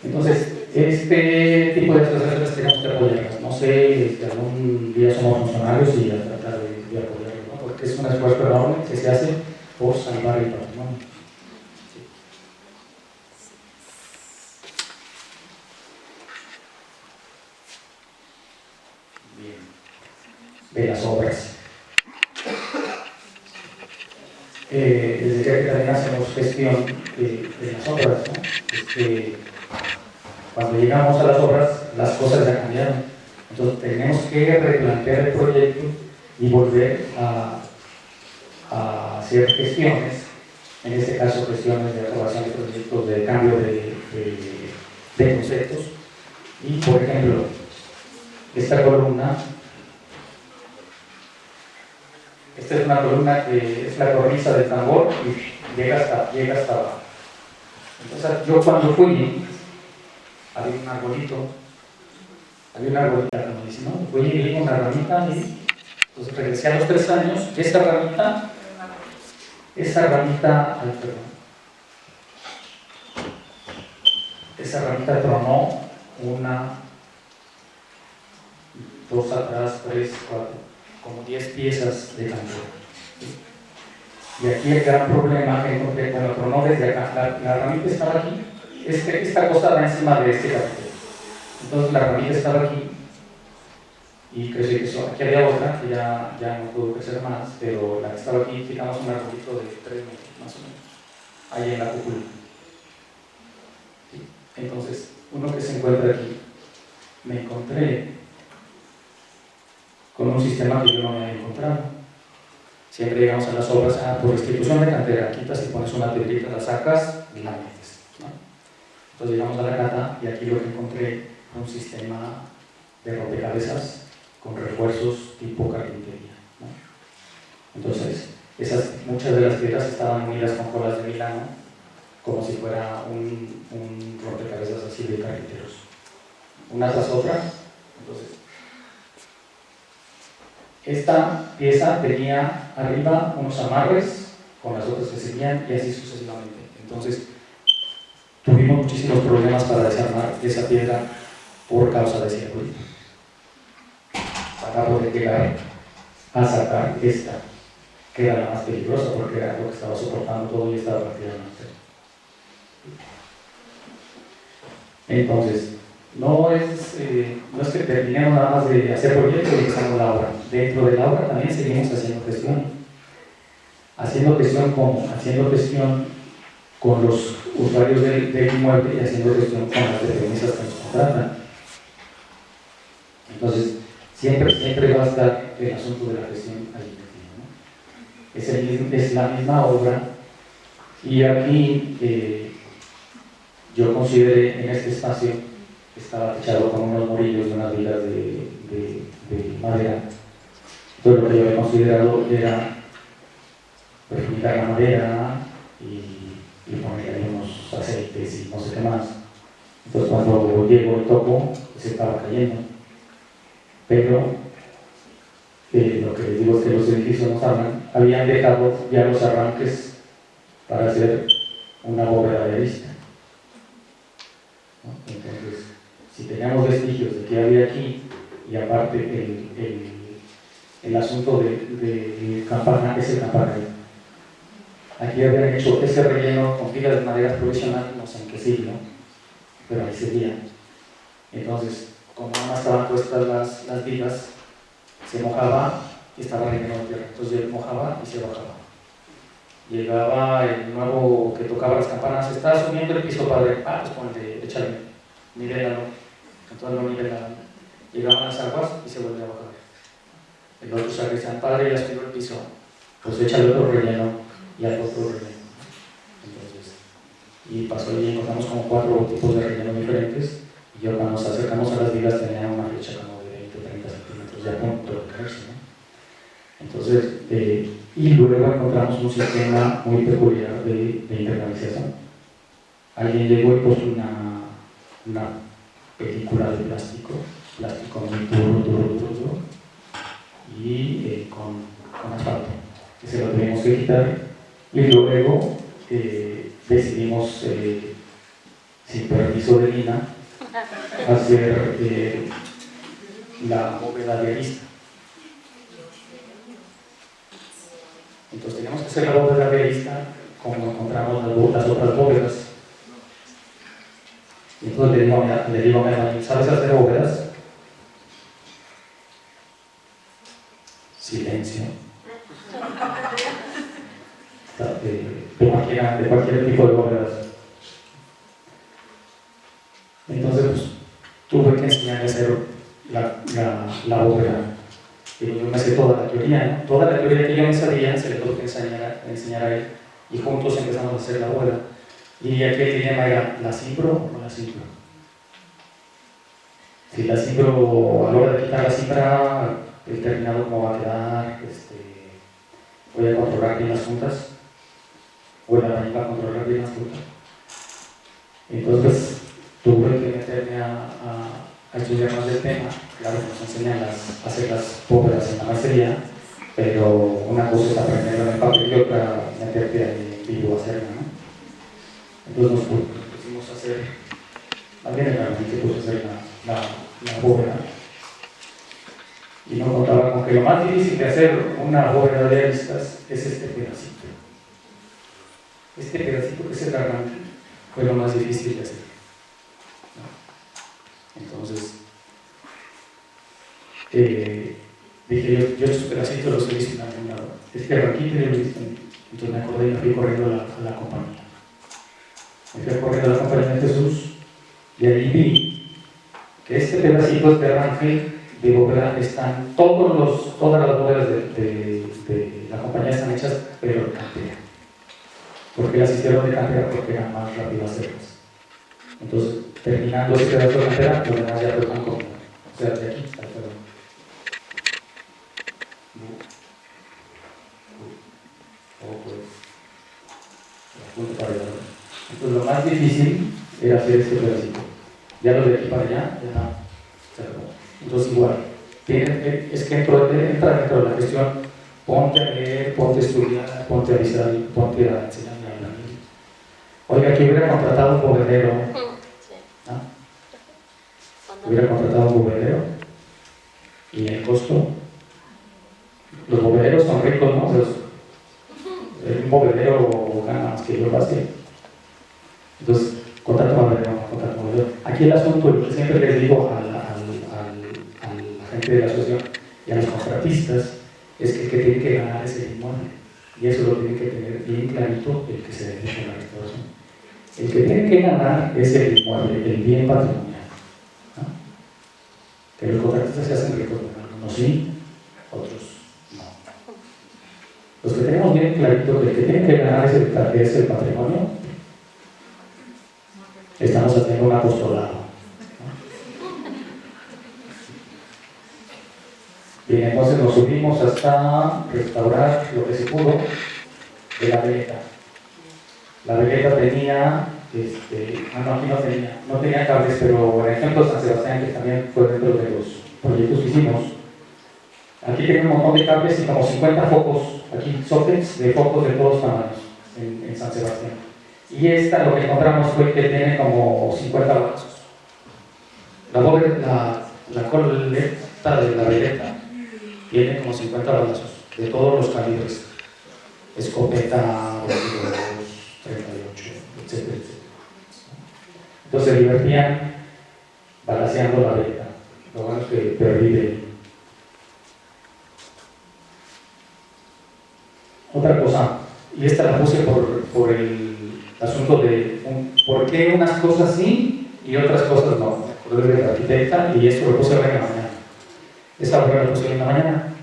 Entonces, este tipo de asociaciones tenemos que apoyarlas. No sé, algún día somos funcionarios y a tratar de apoyarlos, ¿no? Porque es un esfuerzo enorme que se hace por salvar el patrimonio. De las obras. Desde que también hacemos gestión de las obras, ¿no? Cuando llegamos a las obras, las cosas ya cambiaron. Entonces tenemos que replantear el proyecto y volver a hacer gestiones, en este caso gestiones de aprobación de proyectos, de cambio de conceptos. Y por ejemplo, esta columna, esta es una columna que es la cornisa del tambor y llega hasta abajo. Entonces yo cuando fui, había un arbolita, como dice, ¿no? Fui y vi una ramita y entonces regresé a los 3 años, y esa ramita, tronó 1, 2 atrás, 3, 4, como 10 piezas de tambor. Y aquí el gran problema que encontré, bueno, tronó desde acá, la ramita estaba aquí, esta cosa va encima de este capítulo. Entonces la ramita estaba aquí y creció. Aquí había otra que ya no pudo crecer más, pero la que estaba aquí quitamos un arbolito de 3 metros más o menos, ahí en la cúpula. ¿Sí? Entonces, uno que se encuentra aquí, me encontré con un sistema que yo no había encontrado. Siempre llegamos a las obras por institución de cantera, quitas y pones una piedrita, la sacas y la metes, ¿no? Entonces llegamos a la cata y aquí lo que encontré fue un sistema de rompecabezas con refuerzos tipo carpintería, ¿no? Entonces, muchas de las piedras estaban unidas con colas de Milano, como si fuera un rompecabezas así de carpinteros, una tras otra. Entonces, esta pieza tenía arriba unos amarres con las otras que seguían y así sucesivamente. Entonces, tuvimos muchísimos problemas para desarmar esa piedra por causa de ese circuito, para poder llegar a sacar esta, que era la más peligrosa porque era lo que estaba soportando todo y estaba partida en la. Entonces, no es que terminemos nada más de hacer proyectos y empezamos la obra. Dentro de la obra también seguimos haciendo gestión. Haciendo gestión con los usuarios del inmueble y haciendo gestión con las dependencias que nos contratan. Entonces, siempre va a estar el asunto de la gestión ahí, ¿no? Es la misma obra y aquí yo consideré en este espacio que estaba techado con unos morillos y unas vigas de madera. Entonces lo que yo había considerado era perfumigar la madera y poner ahí unos aceites y no sé qué más. Entonces cuando llego y toco, se estaba cayendo. Pero lo que les digo es que los edificios nos habían dejado ya los arranques para hacer una bóveda de arista, ¿no? Entonces, si teníamos vestigios de que había aquí, y aparte el asunto de campana, ese campanario, Aquí habían hecho ese relleno con vigas de madera provisional, no sé en qué siglo, pero ahí seguía. Entonces, como nada más estaban puestas las vigas, se mojaba y estaba relleno de tierra. Entonces yo mojaba y se bajaba. Llegaba el nuevo que tocaba las campanas, está subiendo el piso padre, pues ponle, échale, nivélalo. Entonces lo nivelaban. Llegaban las aguas y se volvía a bajar. El otro se decían, padre, ya subió el piso, pues échale otro relleno y al otro relleno. Entonces, y pasó y encontramos como 4 tipos de relleno diferentes. Y yo cuando nos acercamos a las vigas tenía una flecha como de 20 o 30 centímetros ya a punto de caerse, ¿no? Entonces, y luego encontramos un sistema muy peculiar de internalización. Alguien llegó y puso una película de plástico muy duro, y con asfalto, que se lo tuvimos que quitar, y luego decidimos, sin permiso de Lina, hacer la bóveda de arista. Entonces teníamos que hacer la bóveda de arista como encontramos las otras bóvedas. Y entonces le digo a mi hermano, ¿sabes hacer bóvedas? Silencio. De cualquier tipo de bóvedas. Entonces, pues, tuve que enseñarle a hacer la bóveda. Y yo me sé toda la teoría, ¿no? Toda la teoría que yo me sabía se le tuvo que enseñar a él. Y juntos empezamos a hacer la bóveda. Y aquí el dilema era, ¿la cimbro o no la cimbro? Si la cimbro, a la hora de quitar la cimbra, el terminado cómo va a quedar, voy a controlar bien las puntas, o el albañil va a controlar bien las puntas. Entonces tuve que meterme a estudiar más del tema. Claro, nos enseñan a hacer las bóvedas en la maestría, pero una cosa es aprenderlo en el papel y otra meterte ahí en vivo a hacerla, ¿no? Entonces nos pusimos a hacer, alguien en la mente puso a hacer la bóveda. Y no contaba con que lo más difícil de hacer una bóveda de aristas es este pedacito. Este pedacito que es el arranque fue lo más difícil de hacer, ¿no? Entonces, dije yo estos pedacitos los he visto en algún lado. Este arranquito yo lo he visto. Entonces me acordé y me fui corriendo a la compañía. Me fui corriendo a la compañía de Jesús y ahí vi que este pedacito, este arranque de bóveda, están todas las bóvedas de la compañía están hechas, pero de cantera. Porque las hicieron de cantera porque eran más rápidas hacerlas. Entonces, terminando ese pedazo de cantera, lo demás ya tocan con, o sea, de aquí, perdón. Entonces, lo más difícil era hacer este pedacito. Ya lo de aquí para allá, ya se acabó. Entonces, igual, es que entra dentro de la gestión, ponte a leer, ponte a estudiar, ponte a avisar, ponte a enseñarle a hablar. Oiga, que hubiera contratado un bovedero, ¿no? Hubiera contratado un bovedero y el costo, los bovederos son ricos, ¿no? Un bovedero gana más que yo base. Entonces, contrato bovedero. Aquí el asunto, lo que siempre les digo a la gente de la asociación y a los contratistas, es que el que tiene que ganar es el inmueble. Y eso lo tiene que tener bien clarito el que se dedica a la restauración. El que tiene que ganar es el inmueble, el bien patrimonial, ¿no? Que los contratistas se hacen ricos, algunos sí, otros no. Los que tenemos bien clarito que el que tiene que ganar es el patrimonio, estamos haciendo un apostolado, ¿no? Bien, entonces nos subimos hasta restaurar lo que se pudo de la veleta. La veleta tenía, aquí no tenía cables, pero en el ejemplo de San Sebastián, que también fue dentro de los proyectos que hicimos, aquí tiene un montón de cables y como 50 focos, aquí sockets de focos de todos tamaños en San Sebastián. Y esta, lo que encontramos fue que tiene como 50 vasos. La coleta de la veleta tiene como 50 balazos de todos los calibres, escopeta, 42, 38, etcétera, etcétera. Entonces se divertían balanceando la venta. Lo bueno es que perdí de él. Otra cosa, y esta la puse por el asunto de por qué unas cosas sí y otras cosas no. Me acordé de la arquitecta y esto lo puse hoy en la mañana. Esa obra la puse hoy en la mañana.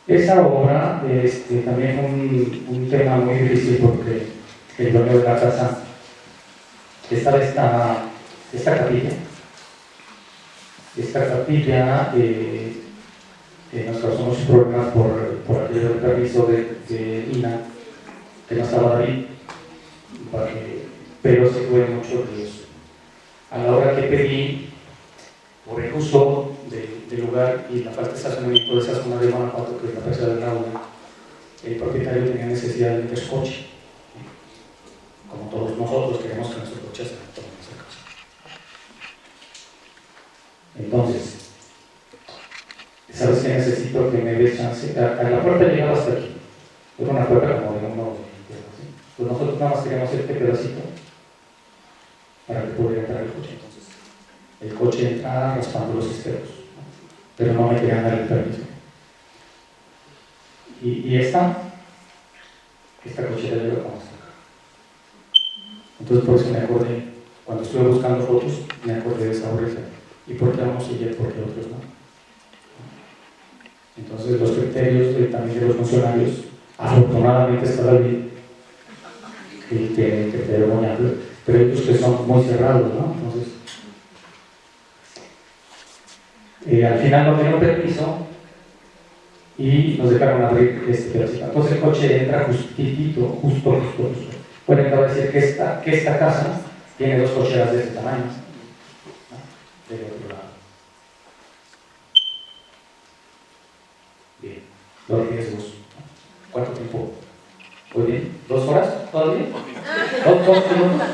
Esa obra también fue un tema muy difícil porque el dueño de la casa estaba esta capilla. Esta capilla nos causó muchos problemas por aquello del permiso de INA, que no estaba ahí, pero sí tuve mucho riesgo. A la hora que pedí por el uso del lugar y la parte de estacionamiento de esa zona de Guanajuato, que es la presa del aula, el propietario tenía necesidad de meter coche. Como todos nosotros queremos que nuestro coche se tome en nuestra casa. Entonces, ¿sabes qué? Necesito que me des chance. A la puerta llegaba hasta aquí. Era una puerta como de 1 o 2 así. Pues nosotros nada más queríamos este pedacito para que pudiera entrar el coche. Entonces, el coche entraba raspando los esteros, ¿no? Pero no me querían dar el permiso. Y esta cochera llega como hasta acá. Entonces, por eso me acordé, cuando estuve buscando fotos, me acordé de esa obra. ¿Y por qué vamos a ir? ¿Por qué otros no? Entonces los criterios también de los funcionarios, afortunadamente está David, que tiene criterio muy amplio, pero ellos que son muy cerrados, ¿no? Entonces, al final no tenían permiso y nos dejaron abrir este pedacito. Entonces el coche entra justo. Pueden decir que esta casa tiene 2 cocheras de este tamaño, ¿no? Del otro lado. Bien, los riesgos. ¿Cuánto tiempo? Muy bien, 2 horas todavía. 2 minutos.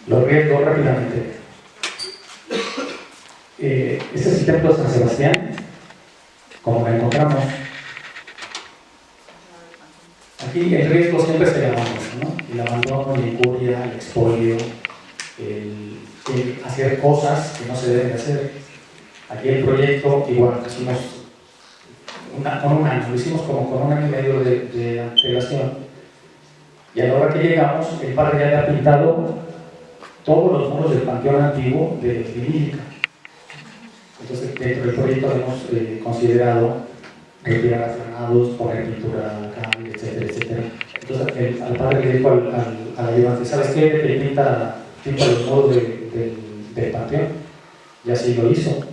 Los riesgos rápidamente. Este es el templo de San Sebastián, como lo encontramos. Aquí el riesgo siempre se llama, ¿no? El abandono, la incuria, el expolio, el hacer cosas que no se deben hacer. Aquí el proyecto, igual, lo hicimos con un año, lo hicimos como con 1 año y medio de antelación. Y a la hora que llegamos, el padre ya había pintado todos los muros del panteón antiguo de Lírica. Entonces, dentro del proyecto hemos considerado retirar aplanados, poner pintura acá, etcétera, etcétera. Entonces, al padre le dijo al ayudante, ¿sabes qué? Te pinta los muros del panteón. Y así lo hizo.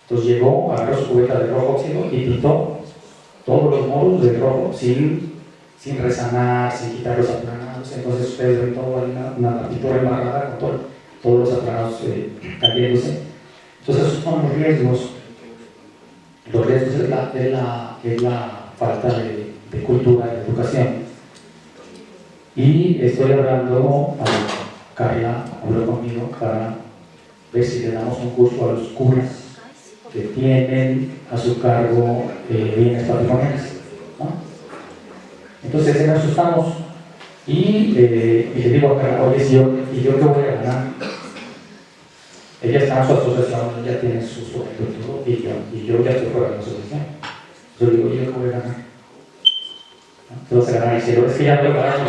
Entonces llegó, agarró su cubeta de rojo óxido y pintó todos los muros de rojo sin resanar, sin quitar los aplanados. Entonces ustedes ven toda una pintura embarrada con todos los aplanados cayéndose. Entonces esos son los riesgos. Los riesgos es la falta de cultura, de educación. Y estoy hablando a Carla, habló conmigo para ver si le damos un curso a los curas que tienen a su cargo bienes patrimoniales, ¿no? Entonces en eso estamos y le digo a Carla, oye, ¿y yo qué voy a ganar? Ella está en su asociación, ella tiene su sueldo y todo, y yo ya estoy fuera de la asociación. Yo le digo, ¿yo qué voy a ganar? ¿No? Entonces ganar el cielo, es que ya me lo ganaron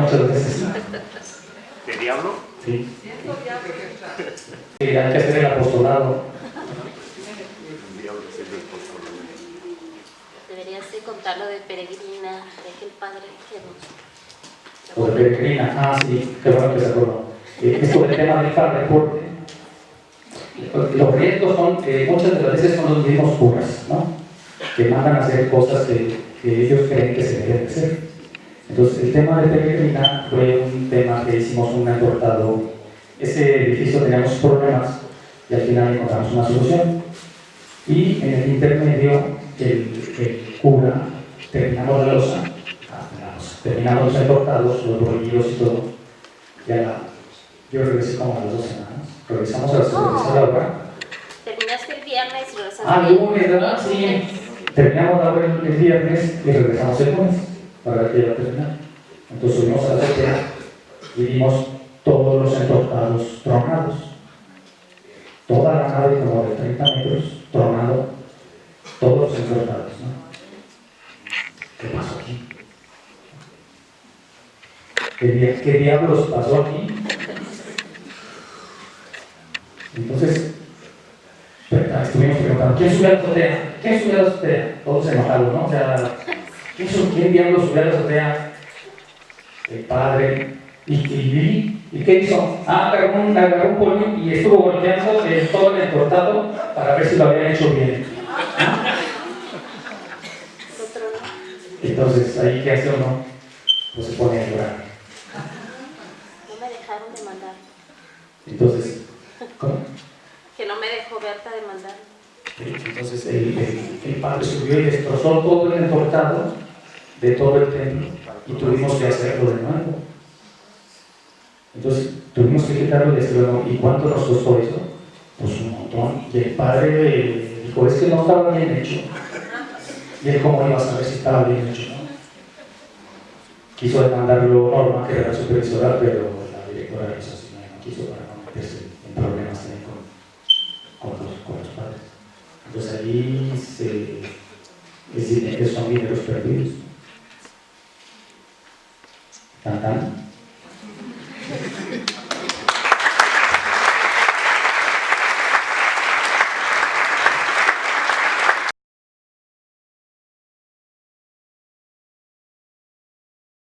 muchas veces. ¿De diablo? Sí. Sí, hay que hacer el apostolado. El diablo siempre es apostolado. Deberías de contar lo de Peregrina, de que el padre que Lo de Peregrina, sí, qué bueno que se acordó. Esto del tema del padre, porque los riesgos son, muchas de las veces son los mismos curas, ¿no? Que mandan a hacer cosas que ellos creen que se deben hacer. Entonces, el tema de Peregrina fue un tema que hicimos un año cortado. Ese edificio teníamos problemas y al final encontramos una solución. Y en el intermedio, el cura, terminamos la losa, terminamos los entortados, los bolillos y todo. Yo regresé como a las 2 semanas. Regresamos a la hora. terminaste el viernes y regresaste Ah, lunes, ¿verdad? Sí. Terminamos la obra el viernes y regresamos el lunes para ver que ya terminar. Entonces subimos a la azotea y vimos todos los entortados tronados. Toda la nave como de 30 metros tronado, todos los entortados, ¿no? ¿Qué pasó aquí? ¿Qué diablos pasó aquí? Entonces, estuvimos preguntando, ¿quién subió a la azotea? ¿Quién subió a la azotea? Todos enojados, ¿no? O sea, ¿quién diablos subió a la azotea? El padre. ¿Y qué hizo? Agarró un pollo y estuvo golpeando todo el entortado para ver si lo había hecho bien. Entonces, ahí ¿qué hace uno? Pues se pone a llorar. No me dejaron demandar. Entonces, ¿cómo? Que no me dejó Berta demandar. Entonces el padre subió y destrozó todo el entortado de todo el templo y tuvimos que hacerlo de nuevo. Entonces tuvimos que quitarlo y destruirlo. ¿Y cuánto nos costó eso? Pues un montón. Y el padre dijo, es que no estaba bien hecho. ¿Y él cómo iba a saber si estaba bien hecho? ¿No? Quiso demandarlo Norma, que era la supervisora, pero la directora de eso no quiso para no meterse en problemas también con los padres. Entonces ahí son dineros perdidos. ¿Tan?